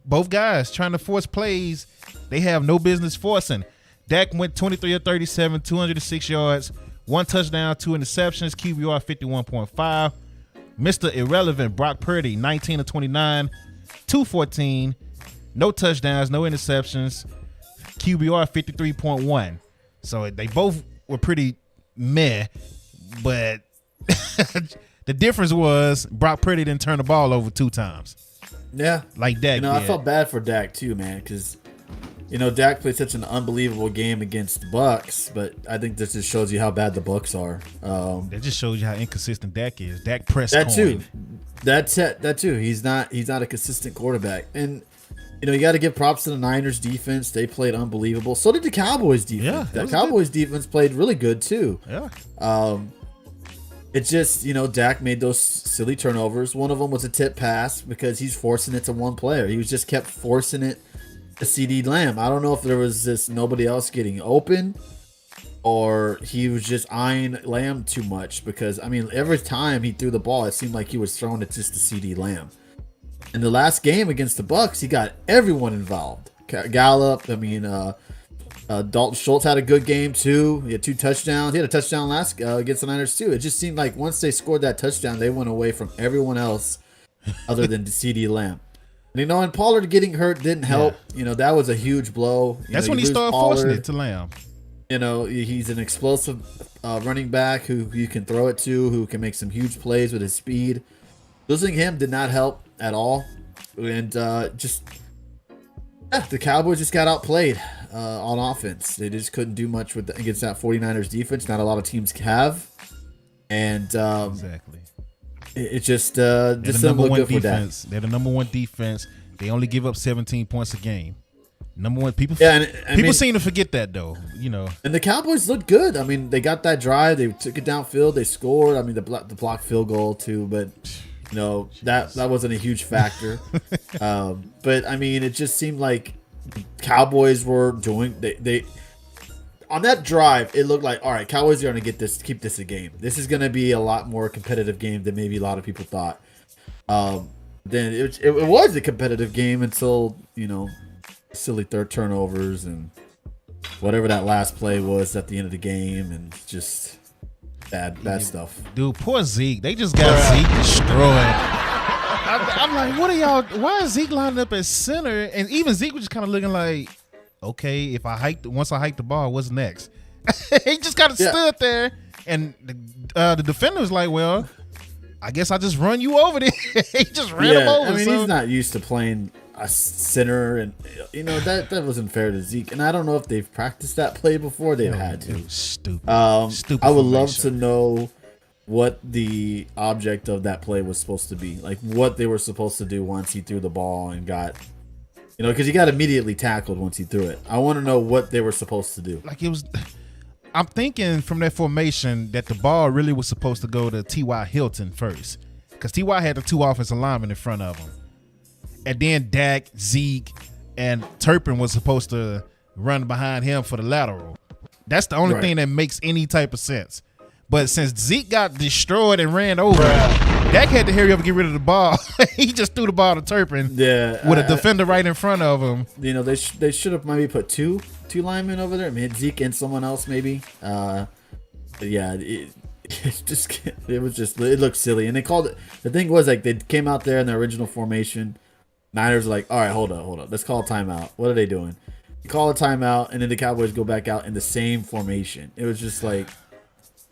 Speaker 1: Both guys trying to force plays they have no business forcing. Dak went 23 of 37, 206 yards, 1 touchdown, 2 interceptions, QBR 51.5. Mr. Irrelevant Brock Purdy, 19 of 29, 214, no touchdowns, no interceptions, QBR 53.1. So they both were pretty meh, but the difference was Brock Purdy didn't turn the ball over 2 times.
Speaker 2: Yeah.
Speaker 1: Like Dak did.
Speaker 2: I felt bad for Dak too, man, because Dak played such an unbelievable game against the Bucks, but I think this just shows you how bad the Bucks are.
Speaker 1: That just shows you how inconsistent Dak is. Dak Prescott.
Speaker 2: That too. He's not a consistent quarterback. And you got to give props to the Niners defense. They played unbelievable. So did the Cowboys defense.
Speaker 1: Yeah,
Speaker 2: the Cowboys defense played really good too.
Speaker 1: Yeah.
Speaker 2: It's just, Dak made those silly turnovers. One of them was a tip pass because he's forcing it to one player. He was just kept forcing it to CD Lamb. I don't know if there was just nobody else getting open or he was just eyeing Lamb too much because, every time he threw the ball, it seemed like he was throwing it just to CD Lamb. In the last game against the Bucks, he got everyone involved. Gallup, Dalton Schultz had a good game too. He had 2 touchdowns. He had a touchdown last against the Niners too. It just seemed like once they scored that touchdown, they went away from everyone else other than CD Lamb. And Pollard getting hurt didn't help.
Speaker 1: Yeah.
Speaker 2: That was a huge blow.
Speaker 1: That's when he started forcing it to Lamb.
Speaker 2: He's an explosive running back who you can throw it to, who can make some huge plays with his speed. Losing him did not help at all. And the Cowboys just got outplayed on offense. They just couldn't do much against that 49ers defense. Not a lot of teams have. And
Speaker 1: exactly.
Speaker 2: It just didn't look good for Dak.
Speaker 1: They're the number 1 defense. They only give up 17 points a game. Number 1 people. People seem to forget that though.
Speaker 2: And the Cowboys looked good. They got that drive. They took it downfield. They scored. The blocked field goal too, but that wasn't a huge factor. But it just seemed like the Cowboys were doing they on that drive. It looked like, all right, Cowboys are going to keep this a game. This is going to be a lot more competitive game than maybe a lot of people thought. Then it was a competitive game until silly third turnovers and whatever that last play was at the end of the game, and just bad stuff.
Speaker 1: Dude, poor Zeke. They just got Zeke destroyed. I'm like, what are y'all? Why is Zeke lined up at center? And even Zeke was just kind of looking like, okay, once I hike the ball, what's next? He just kind of stood there, and the defender was like, well, I guess I just run you over there. He just ran him over.
Speaker 2: He's not used to playing a center, and that wasn't fair to Zeke. And I don't know if they've practiced that play before. They've had to.
Speaker 1: Stupid.
Speaker 2: I would love to know what the object of that play was supposed to be, like what they were supposed to do once he threw the ball and got, because he got immediately tackled once he threw it. I want to know what they were supposed to do.
Speaker 1: Like it was. I'm thinking from that formation that the ball really was supposed to go to T.Y. Hilton first, because T.Y. had the 2 offensive linemen in front of him. And then Dak, Zeke, and Turpin was supposed to run behind him for the lateral. That's the only thing that makes any type of sense. But since Zeke got destroyed and ran over, Dak had to hurry up and get rid of the ball. He just threw the ball to Turpin with a defender right in front of him.
Speaker 2: They should have maybe put two linemen over there. Zeke and someone else maybe. But yeah, it looked silly. And they called it. The thing was, like, they came out there in their original formation. Niners are like, all right, hold up. Let's call a timeout. What are they doing? They call a timeout, and then the Cowboys go back out in the same formation. It was just like,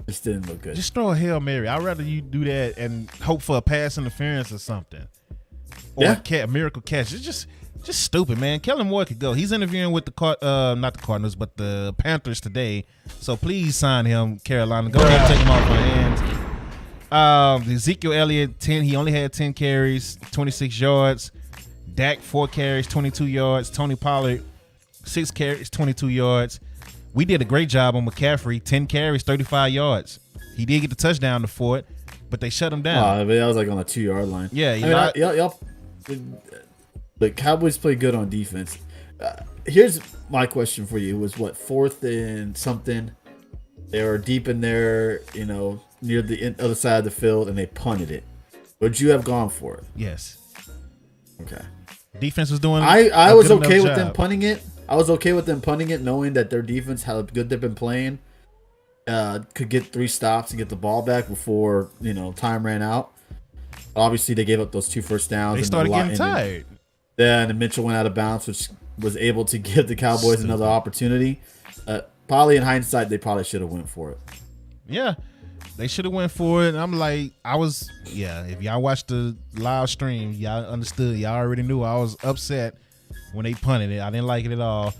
Speaker 2: this didn't look good.
Speaker 1: Just throw a Hail Mary. I'd rather you do that and hope for a pass interference or something. Or a miracle catch. It's just stupid, man. Kellen Moore could go. He's interviewing with not the Cardinals, but the Panthers today. So please sign him, Carolina. Go ahead and take him off my hands. Ezekiel Elliott, 10. He only had 10 carries, 26 yards. Dak, 4 carries, 22 yards. Tony Pollard, 6 carries, 22 yards. We did a great job on McCaffrey, 10 carries, 35 yards. He did get the touchdown to Ford, but they shut him down.
Speaker 2: But that was like on the 2-yard line.
Speaker 1: Yeah,
Speaker 2: y'all. The Cowboys play good on defense. Here's my question for you: was what 4th and something? They were deep in there, near the other side of the field, and they punted it. Would you have gone for it?
Speaker 1: Yes.
Speaker 2: Okay.
Speaker 1: Defense was doing.
Speaker 2: I was okay with them punting it. I was okay with them punting it, knowing that their defense, how good they've been playing, could get 3 stops and get the ball back before time ran out. Obviously, they gave up those 2 first downs.
Speaker 1: They started getting tired.
Speaker 2: Then Mitchell went out of bounds, which was able to give the Cowboys another opportunity. Probably in hindsight, they probably should have went for it.
Speaker 1: Yeah, they should have went for it. And I'm like, if y'all watched the live stream, y'all understood. Y'all already knew I was upset when they punted it. I didn't like it at all.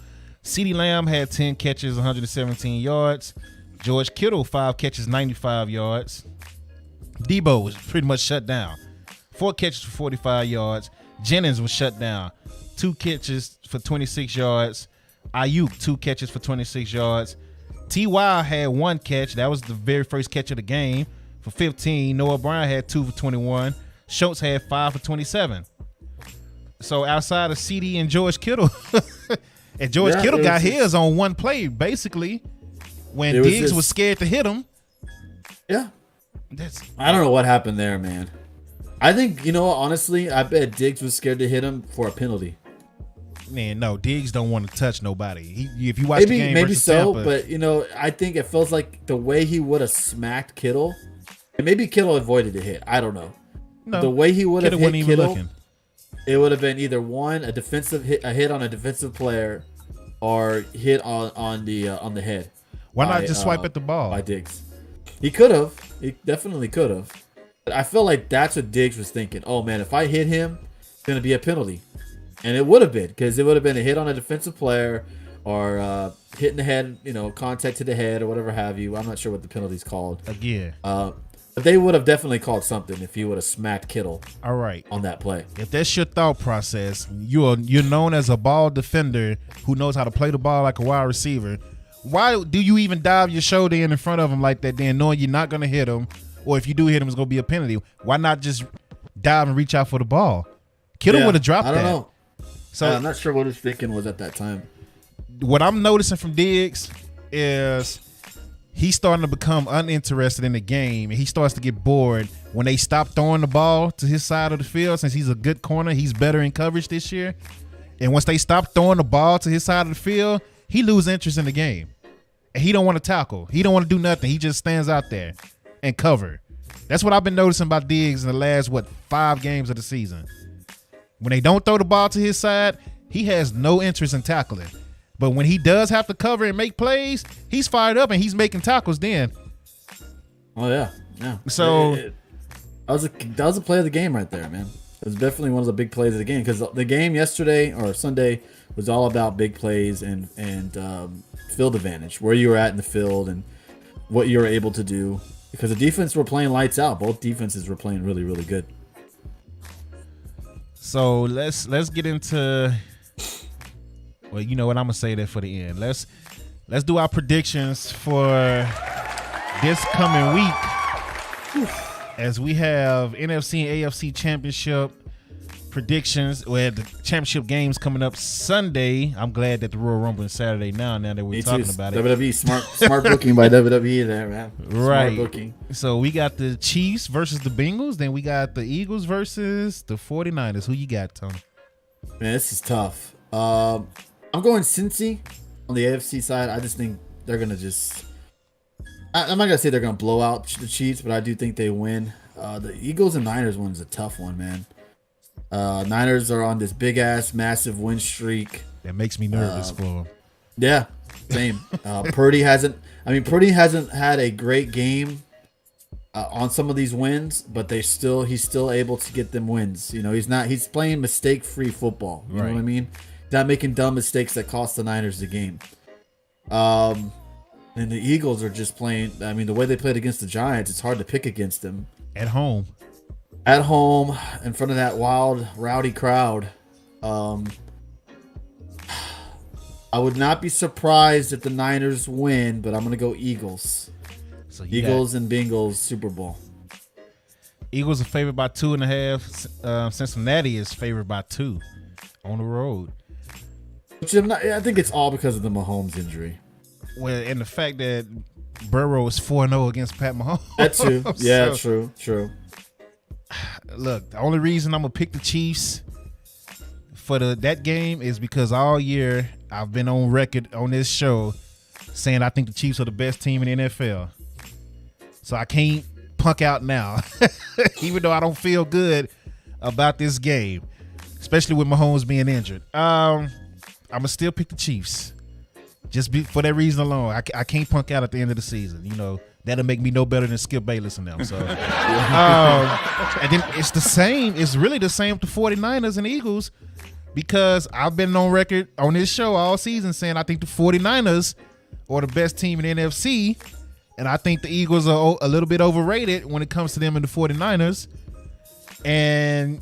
Speaker 1: CeeDee Lamb had 10 catches, 117 yards. George Kittle, 5 catches, 95 yards. Debo was pretty much shut down. 4 catches for 45 yards. Jennings was shut down. 2 catches for 26 yards. Ayuk, 2 catches for 26 yards. T.Y. had 1 catch. That was the very first catch of the game for 15. Noah Brown had 2 for 21. Schultz had 5 for 27. So outside of CD and George Kittle, and George Kittle got his on 1 play, basically, when Diggs was scared to hit him.
Speaker 2: Yeah. I don't know what happened there, man. I think, honestly, I bet Diggs was scared to hit him for a penalty.
Speaker 1: Man, no, Diggs don't want to touch nobody. If you watch the game
Speaker 2: maybe
Speaker 1: versus
Speaker 2: so,
Speaker 1: Tampa,
Speaker 2: but I think it feels like the way he would have smacked Kittle, and maybe Kittle avoided the hit. I don't know. No, the way he would have hit Kittle, it would have been either a defensive hit, a hit on a defensive player, or hit on the head.
Speaker 1: Why not just swipe at the ball?
Speaker 2: By Diggs, he could have. He definitely could have. But I feel like that's what Diggs was thinking. Oh man, if I hit him, it's gonna be a penalty. And it would have been, because it would have been a hit on a defensive player or hitting the head, contact to the head or whatever have you. I'm not sure what the penalty's called.
Speaker 1: Again.
Speaker 2: But they would have definitely called something if he would have smacked Kittle.
Speaker 1: All right.
Speaker 2: On that play.
Speaker 1: If that's your thought process, you're known as a ball defender who knows how to play the ball like a wide receiver. Why do you even dive your shoulder in front of him like that, then knowing you're not going to hit him, or if you do hit him, it's going to be a penalty? Why not just dive and reach out for the ball? Kittle would have dropped that.
Speaker 2: I don't know.
Speaker 1: So
Speaker 2: I'm not sure what his thinking was at that time.
Speaker 1: What I'm noticing from Diggs is he's starting to become uninterested in the game, and he starts to get bored when they stop throwing the ball to his side of the field. Since he's a good corner, he's better in coverage this year. And once they stop throwing the ball to his side of the field, he loses interest in the game. And he don't want to tackle. He don't want to do nothing. He just stands out there and cover. That's what I've been noticing about Diggs in the last, 5 games of the season. When they don't throw the ball to his side, he has no interest in tackling. But when he does have to cover and make plays, he's fired up and he's making tackles then.
Speaker 2: Oh, yeah.
Speaker 1: So
Speaker 2: that was a play of the game right there, man. It was definitely one of the big plays of the game, because the game yesterday or Sunday was all about big plays and field advantage, where you were at in the field and what you were able to do. Because the defense were playing lights out. Both defenses were playing really, really good.
Speaker 1: So let's get into. Well, you know what? I'm gonna say that for the end. Let's do our predictions for this coming week, as we have NFC and AFC championship predictions. We have the championship games coming up Sunday. I'm glad that the Royal Rumble is Saturday now that we're talking about it.
Speaker 2: WWE smart booking by WWE there, man.
Speaker 1: Right.
Speaker 2: Smart booking.
Speaker 1: So we got the Chiefs versus the Bengals. Then we got the Eagles versus the 49ers. Who you got, Tony?
Speaker 2: Man, this is tough. I'm going Cincy on the AFC side. I just think they're going to just... I'm not going to say they're going to blow out the Chiefs, but I do think they win. The Eagles and Niners one is a tough one, man. Niners are on this big ass massive win streak.
Speaker 1: That makes me nervous for him.
Speaker 2: Yeah, same. Purdy hasn't had a great game on some of these wins, but he's still able to get them wins. You know, he's playing mistake-free football. You know what I mean? He's not making dumb mistakes that cost the Niners the game. And the Eagles are just playing. I mean, the way they played against the Giants, it's hard to pick against them.
Speaker 1: At home,
Speaker 2: in front of that wild, rowdy crowd. I would not be surprised if the Niners win, but I'm going to go Eagles. So Eagles and Bengals Super Bowl.
Speaker 1: Eagles are favored by 2.5. Cincinnati is favored by 2 on the road.
Speaker 2: I think it's all because of the Mahomes injury.
Speaker 1: Well, and the fact that Burrow is 4-0 against Pat Mahomes.
Speaker 2: That too. Yeah, so, true.
Speaker 1: Look, the only reason I'm going to pick the Chiefs for that game is because all year I've been on record on this show saying I think the Chiefs are the best team in the NFL. So I can't punk out now, even though I don't feel good about this game, especially with Mahomes being injured. I'm going to still pick the Chiefs. Just for that reason alone. I can't punk out at the end of the season. You know, that'll make me no better than Skip Bayless and them. So, and then it's the same. It's really the same with the 49ers and Eagles, because I've been on record on this show all season saying I think the 49ers are the best team in the NFC, and I think the Eagles are a little bit overrated when it comes to them and the 49ers. And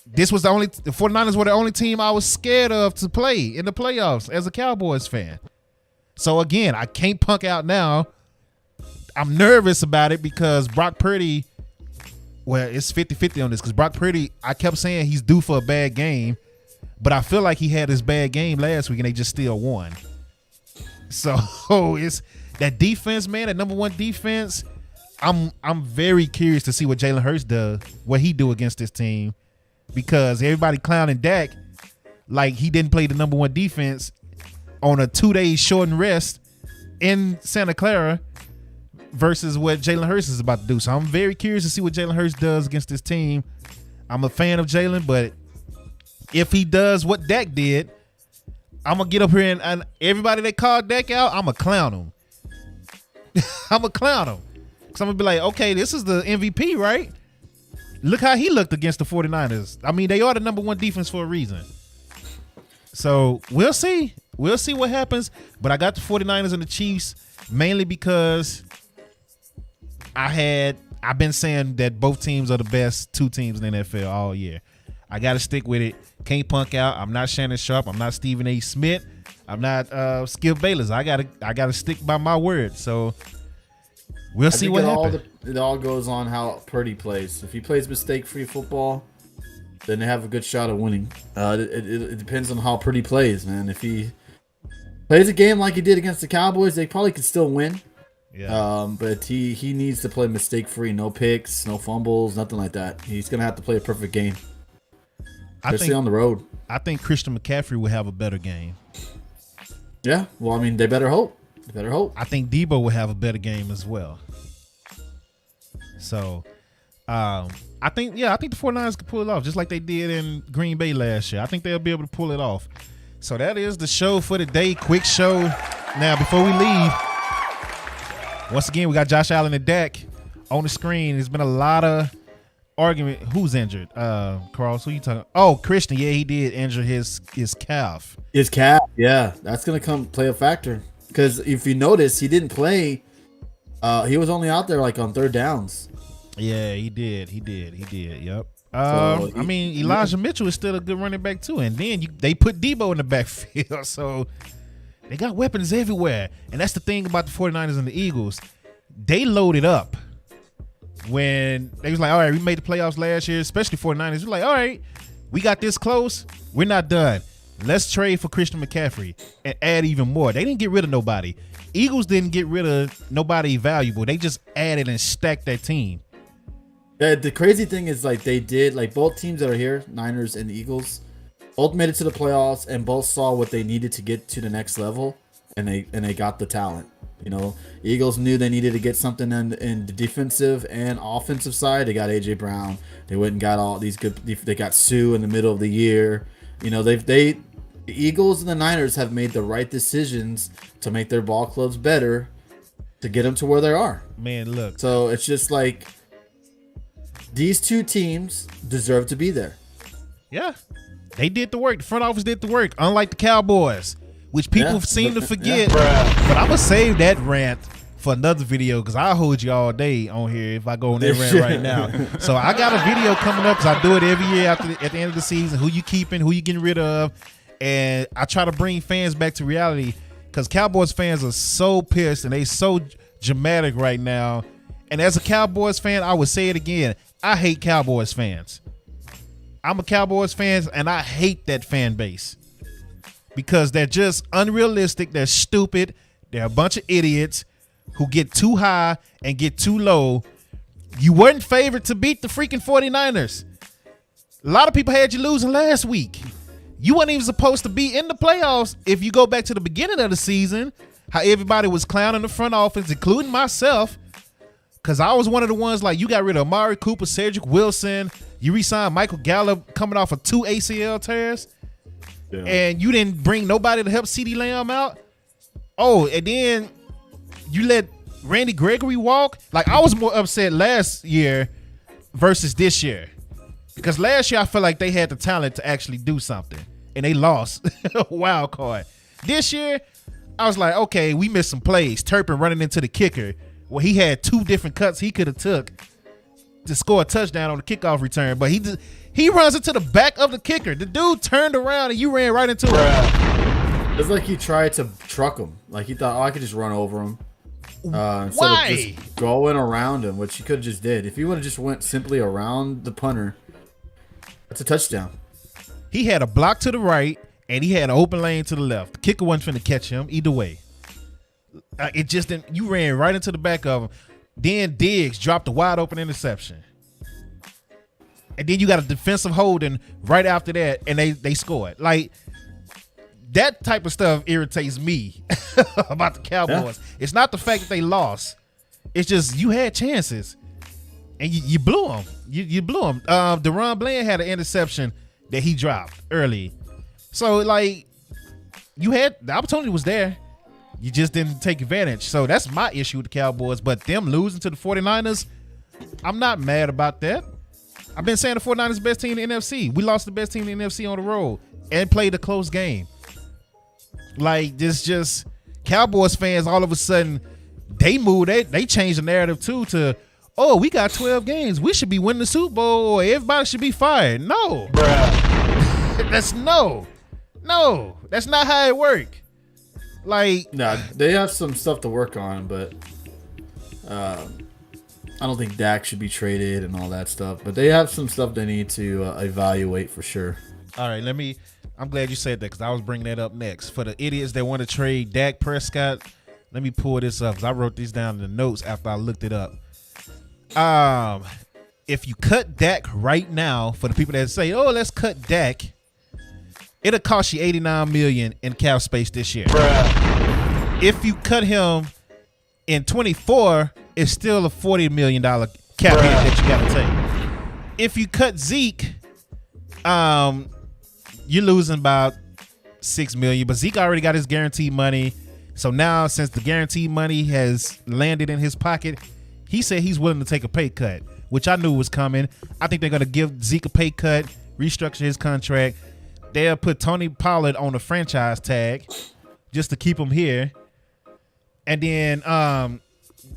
Speaker 1: the 49ers were the only team I was scared of to play in the playoffs as a Cowboys fan. So again, I can't punk out now. I'm nervous about it because Brock Purdy, well, it's 50-50 on this, because Brock Purdy, I kept saying he's due for a bad game, but I feel like he had his bad game last week and they just still won. So it's that defense, man, that number one defense. I'm very curious to see what Jalen Hurts does, what he do against this team, because everybody clowning Dak like he didn't play the number one defense on a 2-day shortened rest in Santa Clara versus what Jalen Hurts is about to do. So I'm very curious to see what Jalen Hurts does against this team. I'm a fan of Jalen, but if he does what Dak did, I'm going to get up here and everybody that called Dak out, I'm going to clown him. I'm going to clown him. Because I'm going to be like, okay, this is the MVP, right? Look how he looked against the 49ers. I mean, they are the number one defense for a reason. So we'll see. We'll see what happens. But I got the 49ers and the Chiefs mainly because I've been saying that both teams are the best two teams in the NFL all year. I got to stick with it. Can't punk out. I'm not Shannon Sharpe. I'm not Stephen A. Smith. I'm not Skip Bayless. I gotta stick by my word. So we'll see what happens.
Speaker 2: It all goes on how Purdy plays. If he plays mistake-free football, then they have a good shot of winning. It depends on how Purdy plays, man. If he plays a game like he did against the Cowboys, they probably could still win.
Speaker 1: Yeah.
Speaker 2: But he needs to play mistake-free, no picks, no fumbles, nothing like that. He's gonna have to play a perfect game, especially on the road.
Speaker 1: I think Christian McCaffrey will have a better game.
Speaker 2: Yeah. Well, I mean, they better hope. I
Speaker 1: think Debo will have a better game as well. So, I think the 49ers can pull it off just like they did in Green Bay last year. I think they'll be able to pull it off. So that is the show for today. Quick show. Now, before we leave, once again, we got Josh Allen and Dak on the screen. There's been a lot of argument. Who's injured? Carl, who you talking? Oh, Christian. Yeah, he did injure his calf.
Speaker 2: His calf. Yeah, that's gonna play a factor. Because if you notice, he didn't play. He was only out there like on third downs.
Speaker 1: Yeah, he did. Yep. I mean, Elijah Mitchell is still a good running back too. And then they put Debo in the backfield. So they got weapons everywhere. And that's the thing about the 49ers and the Eagles. They loaded up. When they was like, all right, we made the playoffs last year, especially 49ers. We're like, all right, we got this close. We're not done. Let's trade for Christian McCaffrey and add even more. They didn't get rid of nobody. Eagles didn't get rid of nobody valuable. They just added and stacked that team.
Speaker 2: The crazy thing is, like, they did, like, both teams that are here, Niners and Eagles, both made it to the playoffs and both saw what they needed to get to the next level, and they got the talent. You know, Eagles knew they needed to get something in the defensive and offensive side. They got AJ Brown. They went and got all these good. They got Sue in the middle of the year. You know, the Eagles and the Niners have made the right decisions to make their ball clubs better, to get them to where they are.
Speaker 1: Man, look.
Speaker 2: So it's just like these two teams deserve to be there.
Speaker 1: Yeah, they did the work. The front office did the work, unlike the Cowboys, which people seem to forget. But I'm gonna save that rant for another video because I'll hold you all day on here if I go on that rant right now. So I got a video coming up because I do it every year at the end of the season. Who you keeping? Who you getting rid of? And I try to bring fans back to reality because Cowboys fans are so pissed and they so dramatic right now. And as a Cowboys fan, I would say it again. I hate Cowboys fans. I'm a Cowboys fan and I hate that fan base because they're just unrealistic. They're stupid. They're a bunch of idiots who get too high and get too low. You weren't favored to beat the freaking 49ers. A lot of people had you losing last week. You weren't even supposed to be in the playoffs if you go back to the beginning of the season, how everybody was clowning the front office, including myself, because I was one of the ones like you got rid of Amari Cooper, Cedric Wilson, you re-signed Michael Gallup coming off of 2 ACL tears, and you didn't bring nobody to help CeeDee Lamb out. Oh, and then you let Randy Gregory walk. Like, I was more upset last year versus this year. Because last year I felt like they had the talent to actually do something, and they lost wild card. This year, I was like, okay, we missed some plays. Turpin running into the kicker, where he had 2 different cuts he could have took to score a touchdown on the kickoff return, but he runs into the back of the kicker. The dude turned around and you ran right into him.
Speaker 2: It's like he tried to truck him. Like he thought, oh, I could just run over him. Instead
Speaker 1: Why?
Speaker 2: of just going around him, which he could have just did. If he would have just went simply around the punter, that's a touchdown.
Speaker 1: He had a block to the right, and he had an open lane to the left. The kicker wasn't finna catch him either way. It just didn't. You ran right into the back of him. Then Diggs dropped a wide open interception. And then you got a defensive holding right after that, and they scored. Like, that type of stuff irritates me about the Cowboys. Yeah. It's not the fact that they lost. It's just you had chances, and you blew them. You blew them. DeRon Bland had an interception that he dropped early. So, like, you had the opportunity was there. You just didn't take advantage. So that's my issue with the Cowboys. But them losing to the 49ers, I'm not mad about that. I've been saying the 49ers the best team in the NFC. We lost the best team in the NFC on the road and played a close game. Like, this just Cowboys fans all of a sudden, they moved. They changed the narrative too to, oh, we got 12 games. We should be winning the Super Bowl, or everybody should be fired. No. That's no. That's not how it works. Like,
Speaker 2: nah, they have some stuff to work on, but I don't think Dak should be traded and all that stuff. But they have some stuff they need to evaluate for sure.
Speaker 1: All right, I'm glad you said that because I was bringing that up next. For the idiots that want to trade Dak Prescott, let me pull this up because I wrote these down in the notes after I looked it up. If you cut Dak right now, for the people that say, oh, let's cut Dak, it'll cost you $89 million in cap space this year. If you cut him in 24, it's still a $40 million cap hit that you got to take. If you cut Zeke, you're losing about $6 million. But Zeke already got his guaranteed money. So now, since the guaranteed money has landed in his pocket, he said he's willing to take a pay cut, which I knew was coming. I think they're going to give Zeke a pay cut, restructure his contract. They'll put Tony Pollard on a franchise tag just to keep him here. And then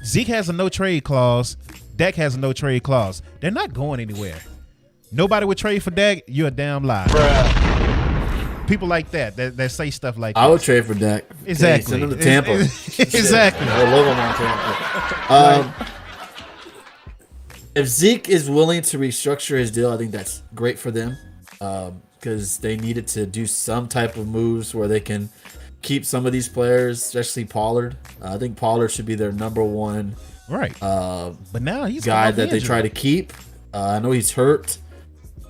Speaker 1: Zeke has a no-trade clause. Dak has a no-trade clause. They're not going anywhere. Nobody would trade for Dak. You're a damn liar. People like that say stuff like that.
Speaker 2: I would trade for Dak.
Speaker 1: Exactly.
Speaker 2: Send him to Tampa.
Speaker 1: Exactly.
Speaker 2: I love him on Tampa. If Zeke is willing to restructure his deal, I think that's great for them. Because they needed to do some type of moves where they can keep some of these players, especially Pollard. I think Pollard should be their number one
Speaker 1: but now he's
Speaker 2: guy that they try to keep. I know he's hurt,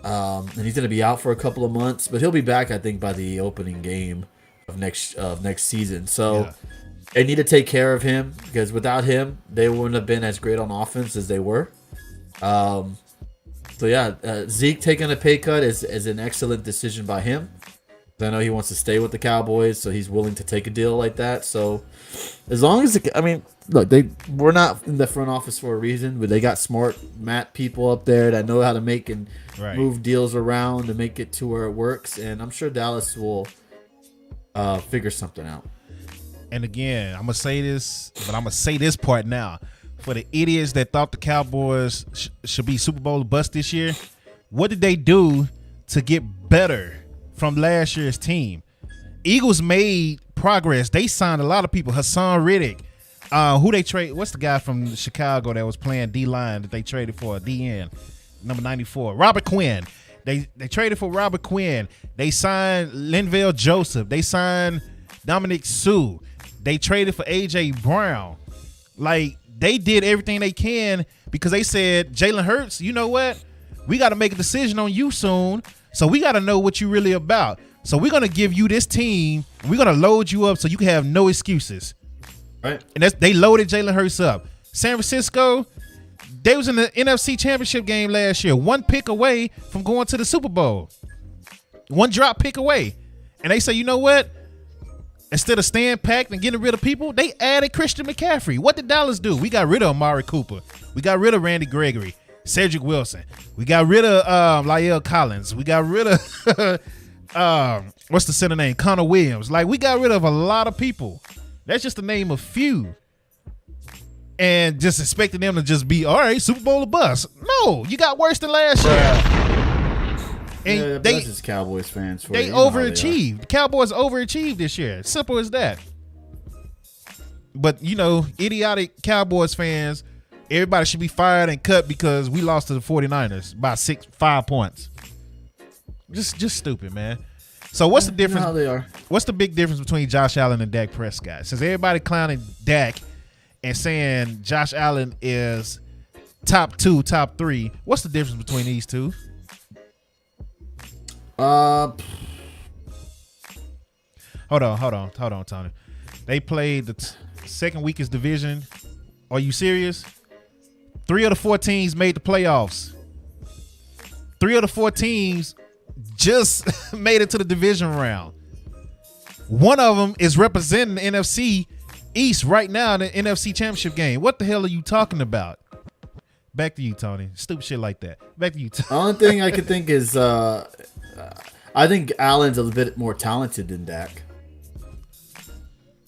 Speaker 2: and he's going to be out for a couple of months, but he'll be back, I think, by the opening game of next season. So They need to take care of him because without him, they wouldn't have been as great on offense as they were. So yeah, Zeke taking a pay cut is an excellent decision by him. I know he wants to stay with the Cowboys, so he's willing to take a deal like that. So as long as look, we're not in the front office for a reason, but they got smart Matt people up there that know how to make and move deals around to make it to where it works. And I'm sure Dallas will figure something out.
Speaker 1: And again, I'm gonna say this, but I'm gonna say this part now. For the idiots that thought the Cowboys should be Super Bowl or bust this year, what did they do to get better from last year's team? Eagles made progress. They signed a lot of people. Hassan Reddick, who they trade? What's the guy from Chicago that was playing D-line that they traded for a DN, number 94? Robert Quinn. They traded for Robert Quinn. They signed Linval Joseph. They signed Dominic Sue. They traded for AJ Brown. Like, they did everything they can because they said, Jalen Hurts, you know what? We got to make a decision on you soon. So we got to know what you really about. So we're going to give you this team. We're going to load you up so you can have no excuses.
Speaker 2: Right.
Speaker 1: And they loaded Jalen Hurts up. San Francisco, they was in the NFC Championship game last year. One pick away from going to the Super Bowl. One drop pick away. And they say, you know what? Instead of staying packed and getting rid of people, they added Christian McCaffrey. What did Dallas do? We got rid of Amari Cooper. We got rid of Randy Gregory, Cedric Wilson. We got rid of La'el Collins. We got rid of what's the center name? Connor Williams. Like, we got rid of a lot of people. That's just to name a few. And just expecting them to just be, all right, Super Bowl or bust. No, you got worse than last year. And
Speaker 2: that's just Cowboys fans.
Speaker 1: They overachieved. The Cowboys overachieved this year. Simple as that. But, idiotic Cowboys fans, everybody should be fired and cut because we lost to the 49ers by 5 points. Just stupid, man. So what's the difference?
Speaker 2: How they are.
Speaker 1: What's the big difference between Josh Allen and Dak Prescott? Since everybody clowning Dak and saying Josh Allen is top 2, top 3, what's the difference between these two? Hold on, Tony. They played the second weakest division. Are you serious? 3 of the 4 teams made the playoffs. 3 of the 4 teams just made it to the division round. One of them is representing the NFC East right now in the NFC Championship game. What the hell are you talking about? Back to you, Tony. Stupid shit like that. Back to you, Tony.
Speaker 2: The only thing I could think is I think Allen's a bit more talented than Dak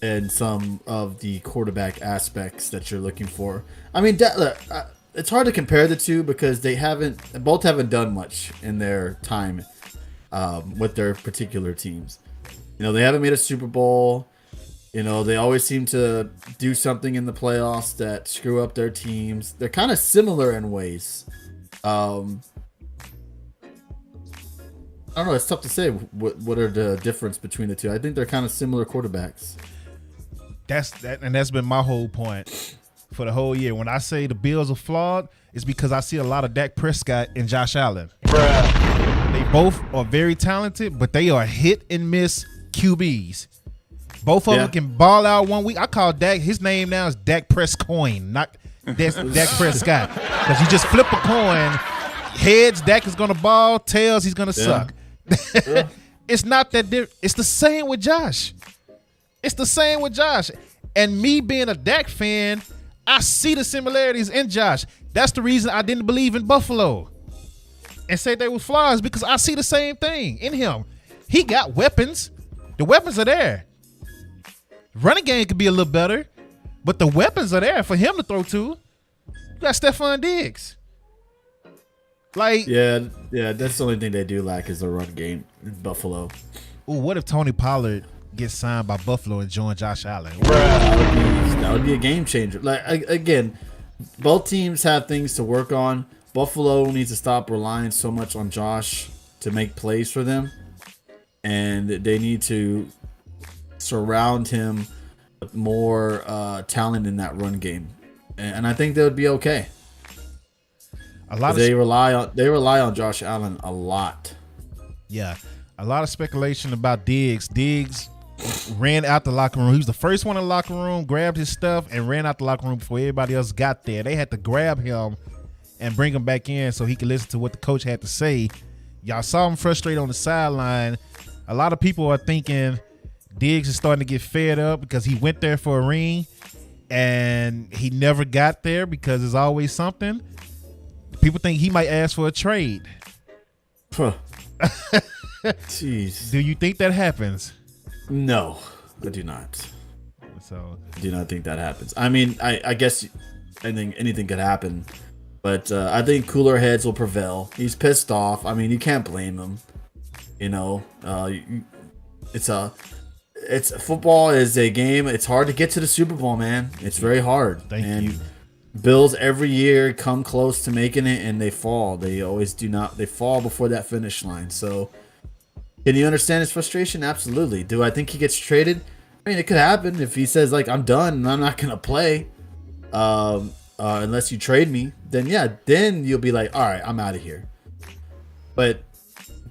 Speaker 2: in some of the quarterback aspects that you're looking for. I mean, it's hard to compare the two because both haven't done much in their time with their particular teams. They haven't made a Super Bowl. They always seem to do something in the playoffs that screw up their teams. They're kind of similar in ways. I don't know. It's tough to say what are the difference between the two. I think they're kind of similar quarterbacks.
Speaker 1: That's been my whole point for the whole year. When I say the Bills are flawed, it's because I see a lot of Dak Prescott and Josh Allen. Bruh. They both are very talented, but they are hit and miss QBs. Both of them can ball out one week. I call Dak, his name now is Dak Prescoin, not Dak Prescott. Because you just flip a coin. Heads, Dak is going to ball. Tails, he's going to suck. It's not that different. It's the same with Josh. And me being a Dak fan, I see the similarities in Josh. That's the reason I didn't believe in Buffalo and said they were flaws, because I see the same thing in him. He got weapons. The weapons are there. Running game could be a little better, but the weapons are there for him to throw to. You got Stephon Diggs.
Speaker 2: Yeah, that's the only thing they do lack is the run game in Buffalo.
Speaker 1: Ooh, what if Tony Pollard gets signed by Buffalo and join Josh Allen?
Speaker 2: That would be a game changer. Again, both teams have things to work on. Buffalo needs to stop relying so much on Josh to make plays for them, and they need to surround him with more talent in that run game. And I think they would be okay. They rely on Josh Allen a lot.
Speaker 1: Yeah, a lot of speculation about Diggs. Diggs ran out the locker room. He was the first one in the locker room, grabbed his stuff, and ran out the locker room before everybody else got there. They had to grab him and bring him back in so he could listen to what the coach had to say. Y'all saw him frustrated on the sideline. A lot of people are thinking Diggs is starting to get fed up because he went there for a ring and he never got there because there's always something. People think he might ask for a trade.
Speaker 2: Huh. Jeez.
Speaker 1: Do you think that happens?
Speaker 2: No, I do not.
Speaker 1: So
Speaker 2: I do not think that happens. I mean, I guess anything could happen, but I think cooler heads will prevail. He's pissed off. I mean, you can't blame him. You know, it's football is a game. It's hard to get to the Super Bowl, man. It's very hard.
Speaker 1: Thank you.
Speaker 2: Bills every year come close to making it and they fall. They always do not. They fall before that finish line. So, can you understand his frustration? Absolutely. Do I think he gets traded? I mean, it could happen if he says like I'm done and I'm not gonna play, unless you trade me. Then yeah, then you'll be like, all right, I'm out of here. But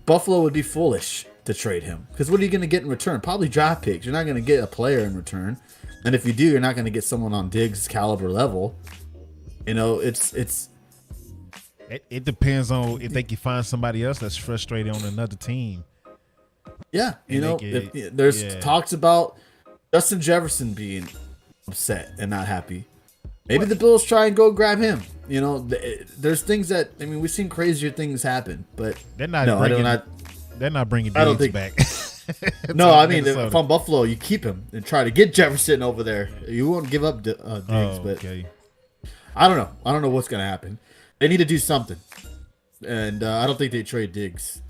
Speaker 2: Buffalo would be foolish to trade him because what are you going to get in return? Probably draft picks. You're not going to get a player in return, and if you do, you're not going to get someone on Diggs' caliber level. You know, it
Speaker 1: depends on if they can find somebody else that's frustrated on another team.
Speaker 2: Yeah, you know, there's talks about Justin Jefferson being upset and not happy. Maybe the Bills try and go grab him. You know, there's things that we've seen crazier things happen, but
Speaker 1: they're not. They're not bringing Diggs back.
Speaker 2: No, I mean, if I'm Buffalo, you keep him and try to get Jefferson over there. You won't give up Diggs, but I don't know. I don't know what's gonna happen. They need to do something, and I don't think they trade Diggs.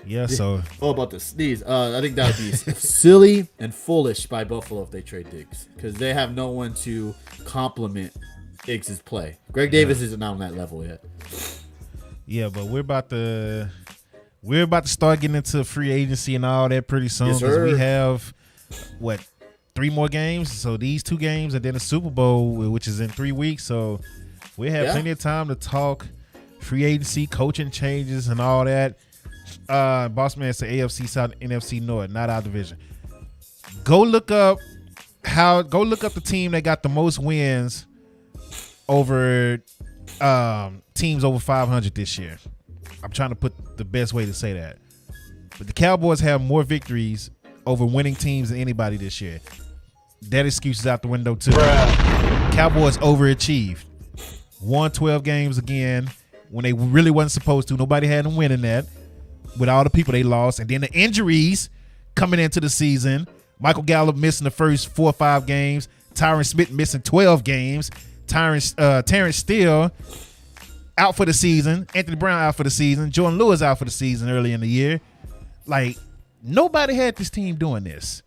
Speaker 1: Yeah. So
Speaker 2: about the sneeze. I think that would be silly and foolish by Buffalo if they trade Diggs because they have no one to complement Diggs' play. Greg Davis isn't on that level yet.
Speaker 1: Yeah, but we're about to start getting into free agency and all that pretty soon because we have 3 more games. So these 2 games and then the Super Bowl, which is in 3 weeks. So we have plenty of time to talk free agency, coaching changes, and all that. Boss man said AFC South, NFC North, not our division. Go look up the team that got the most wins over teams over 500 this year. I'm trying to put the best way to say that. But the Cowboys have more victories over winning teams than anybody this year. That excuse is out the window too. Cowboys overachieved. Won 12 games again when they really wasn't supposed to. Nobody had them winning that. With all the people they lost, and then the injuries coming into the season. Michael Gallup missing the first 4 or 5 games. Tyron Smith missing 12 games. Terrence Steele out for the season. Anthony Brown out for the season. Jordan Lewis out for the season early in the year. Like, nobody had this team doing this.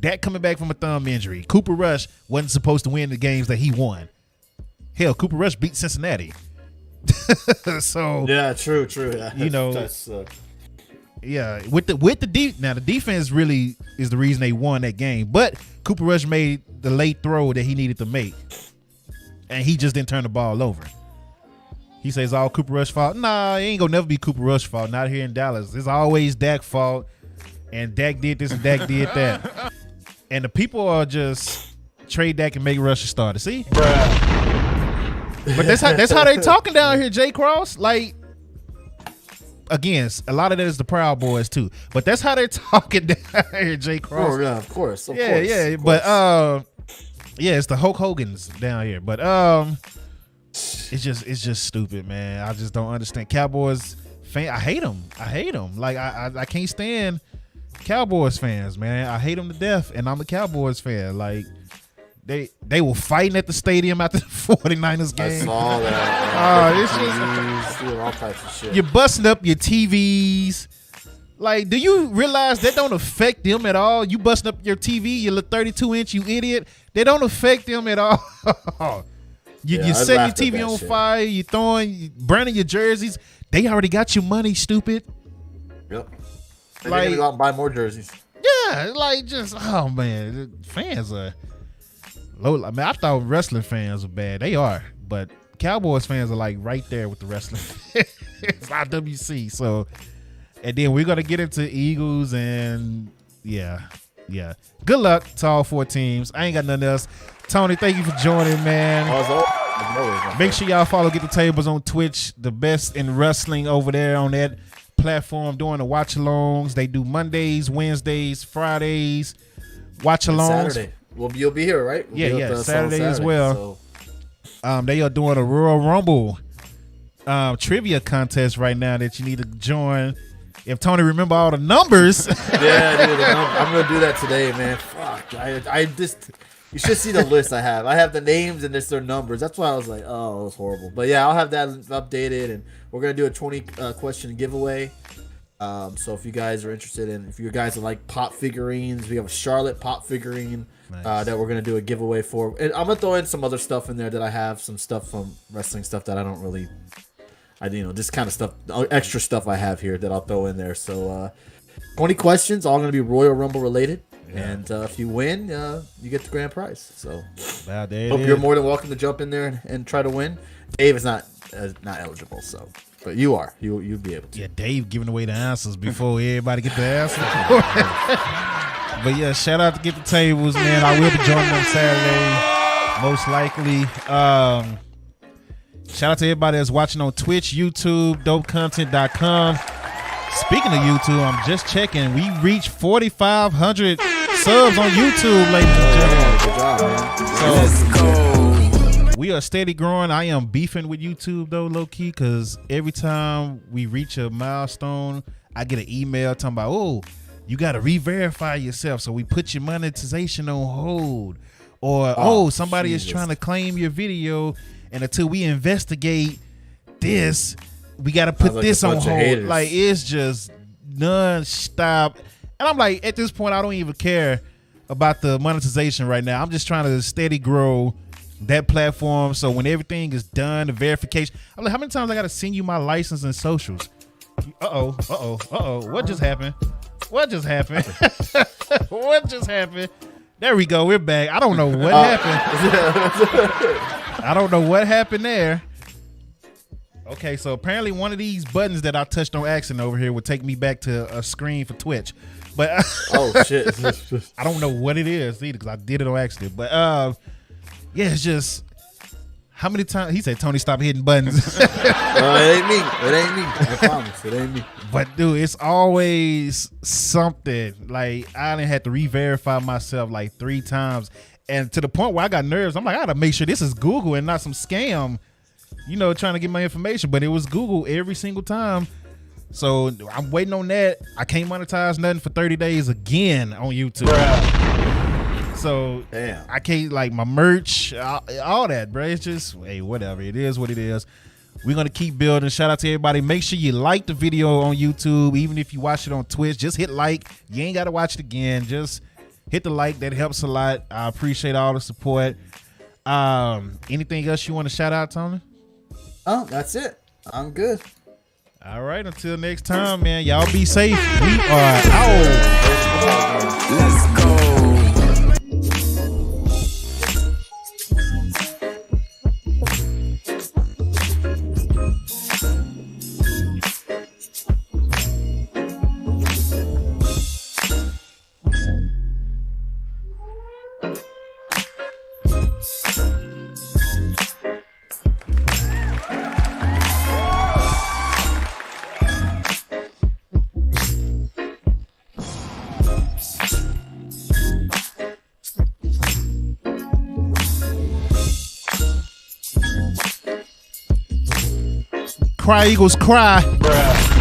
Speaker 1: Dak coming back from a thumb injury. Cooper Rush wasn't supposed to win the games that he won. Hell, Cooper Rush beat Cincinnati. So
Speaker 2: yeah, true. Yeah,
Speaker 1: you know, yeah, with the defense really is the reason they won that game. But Cooper Rush made the late throw that he needed to make, and he just didn't turn the ball over. He says all Cooper Rush fault. Nah, it ain't gonna never be Cooper Rush fault. Not here in Dallas. It's always Dak's fault, and Dak did this and Dak did that. And the people are just trade Dak and make Rush a starter. See, but that's how they talking down here, Jay Cross. Like, again, a lot of that is the Proud Boys too. But that's how they're talking down here, Jay Cross.
Speaker 2: Oh yeah, of course.
Speaker 1: Yeah. But it's the Hulk Hogan's down here. But it's just stupid, man. I just don't understand. Cowboys fan, I hate them. Like I can't stand Cowboys fans, man. I hate them to death, and I'm a Cowboys fan. Like, they were fighting at the stadium after the 49ers game.
Speaker 2: I saw that.
Speaker 1: It's
Speaker 2: just all types of shit.
Speaker 1: You're busting up your TVs. Like, do you realize that don't affect them at all? You busting up your TV, your little 32-inch, you idiot. They don't affect them at all. You're setting your TV on fire. You burning your jerseys. They already got your money, stupid.
Speaker 2: Yep. They're going to go out and buy more jerseys.
Speaker 1: Yeah, like, just, oh, man. Fans are low. I mean, I thought wrestling fans were bad. They are. But Cowboys fans are, like, right there with the wrestling. It's IWC. So, and then we're going to get into Eagles and, yeah. Yeah. Good luck to all 4 teams. I ain't got nothing else. Tony, thank you for joining, man. Make sure y'all follow Get the Tables on Twitch, the best in wrestling over there on that platform doing the watch-alongs. They do Mondays, Wednesdays, Fridays, watch-alongs.
Speaker 2: Saturday. Well, you'll be here, right?
Speaker 1: We'll Saturday as well. So. They are doing a Royal Rumble trivia contest right now that you need to join. If Tony remember all the numbers.
Speaker 2: Yeah, dude, I'm gonna do that today, man. Fuck, I just. You should see the list I have. I have the names and it's their numbers. That's why I was like, oh, it was horrible. But yeah, I'll have that updated, and we're gonna do a 20 question giveaway. So if you guys are interested in, if you guys are like pop figurines, we have a Charlotte pop figurine that we're gonna do a giveaway for. And I'm gonna throw in some other stuff in there that I have, some stuff from wrestling stuff that I don't really, just kind of stuff, extra stuff I have here that I'll throw in there. So 20 questions, all gonna be Royal Rumble related. Yeah. And if you win, you get the grand prize. So hope you're more than welcome to jump in there and try to win. Dave is not eligible, so but you are. You'd be able to.
Speaker 1: Yeah, Dave giving away the answers before everybody get the answers. But yeah, shout out to Get the Tables, man. I will be joining them Saturday, most likely. Shout out to everybody that's watching on Twitch, YouTube, dopecontent.com. Speaking of YouTube, I'm just checking. We reached 4,500 subs on YouTube, ladies and gentlemen.
Speaker 2: Good job, man.
Speaker 1: So we are steady growing. I am beefing with YouTube though, low key, because every time we reach a milestone, I get an email talking about, oh, you got to re-verify yourself, so we put your monetization on hold, or somebody is trying to claim your video, and until we investigate this, we got to put this on hold. Like, it's just non-stop. And I'm like, at this point, I don't even care about the monetization right now. I'm just trying to steady grow that platform. So when everything is done, the verification, I'm like, how many times I got to send you my license and socials? What just happened? What just happened? What just happened? There we go. We're back. I don't know what happened. I don't know what happened there. Okay, so apparently one of these buttons that I touched on accident over here would take me back to a screen for Twitch. But
Speaker 2: oh shit.
Speaker 1: I don't know what it is either because I did it on accident. But yeah, it's just how many times he said Tony stop hitting buttons.
Speaker 2: It ain't me. It ain't me. I promise. It ain't me.
Speaker 1: But dude, it's always something. Like I done had to re-verify myself like 3 times. And to the point where I got nerves. I'm like, I gotta make sure this is Google and not some scam. Trying to get my information, but it was Google every single time. So I'm waiting on that. I can't monetize nothing for 30 days again on YouTube. Bruh. So damn. I can't, like, my merch, all that, bro. It's just, hey, whatever. It is what it is. We're going to keep building. Shout out to everybody. Make sure you like the video on YouTube. Even if you watch it on Twitch, just hit like. You ain't got to watch it again. Just hit the like. That helps a lot. I appreciate all the support. Anything else you want to shout out, Tony?
Speaker 2: Oh, that's it. I'm good.
Speaker 1: All right. Until next time, man. Y'all be safe. We are out.
Speaker 3: Let's go.
Speaker 1: Cry Eagles cry. Bruh.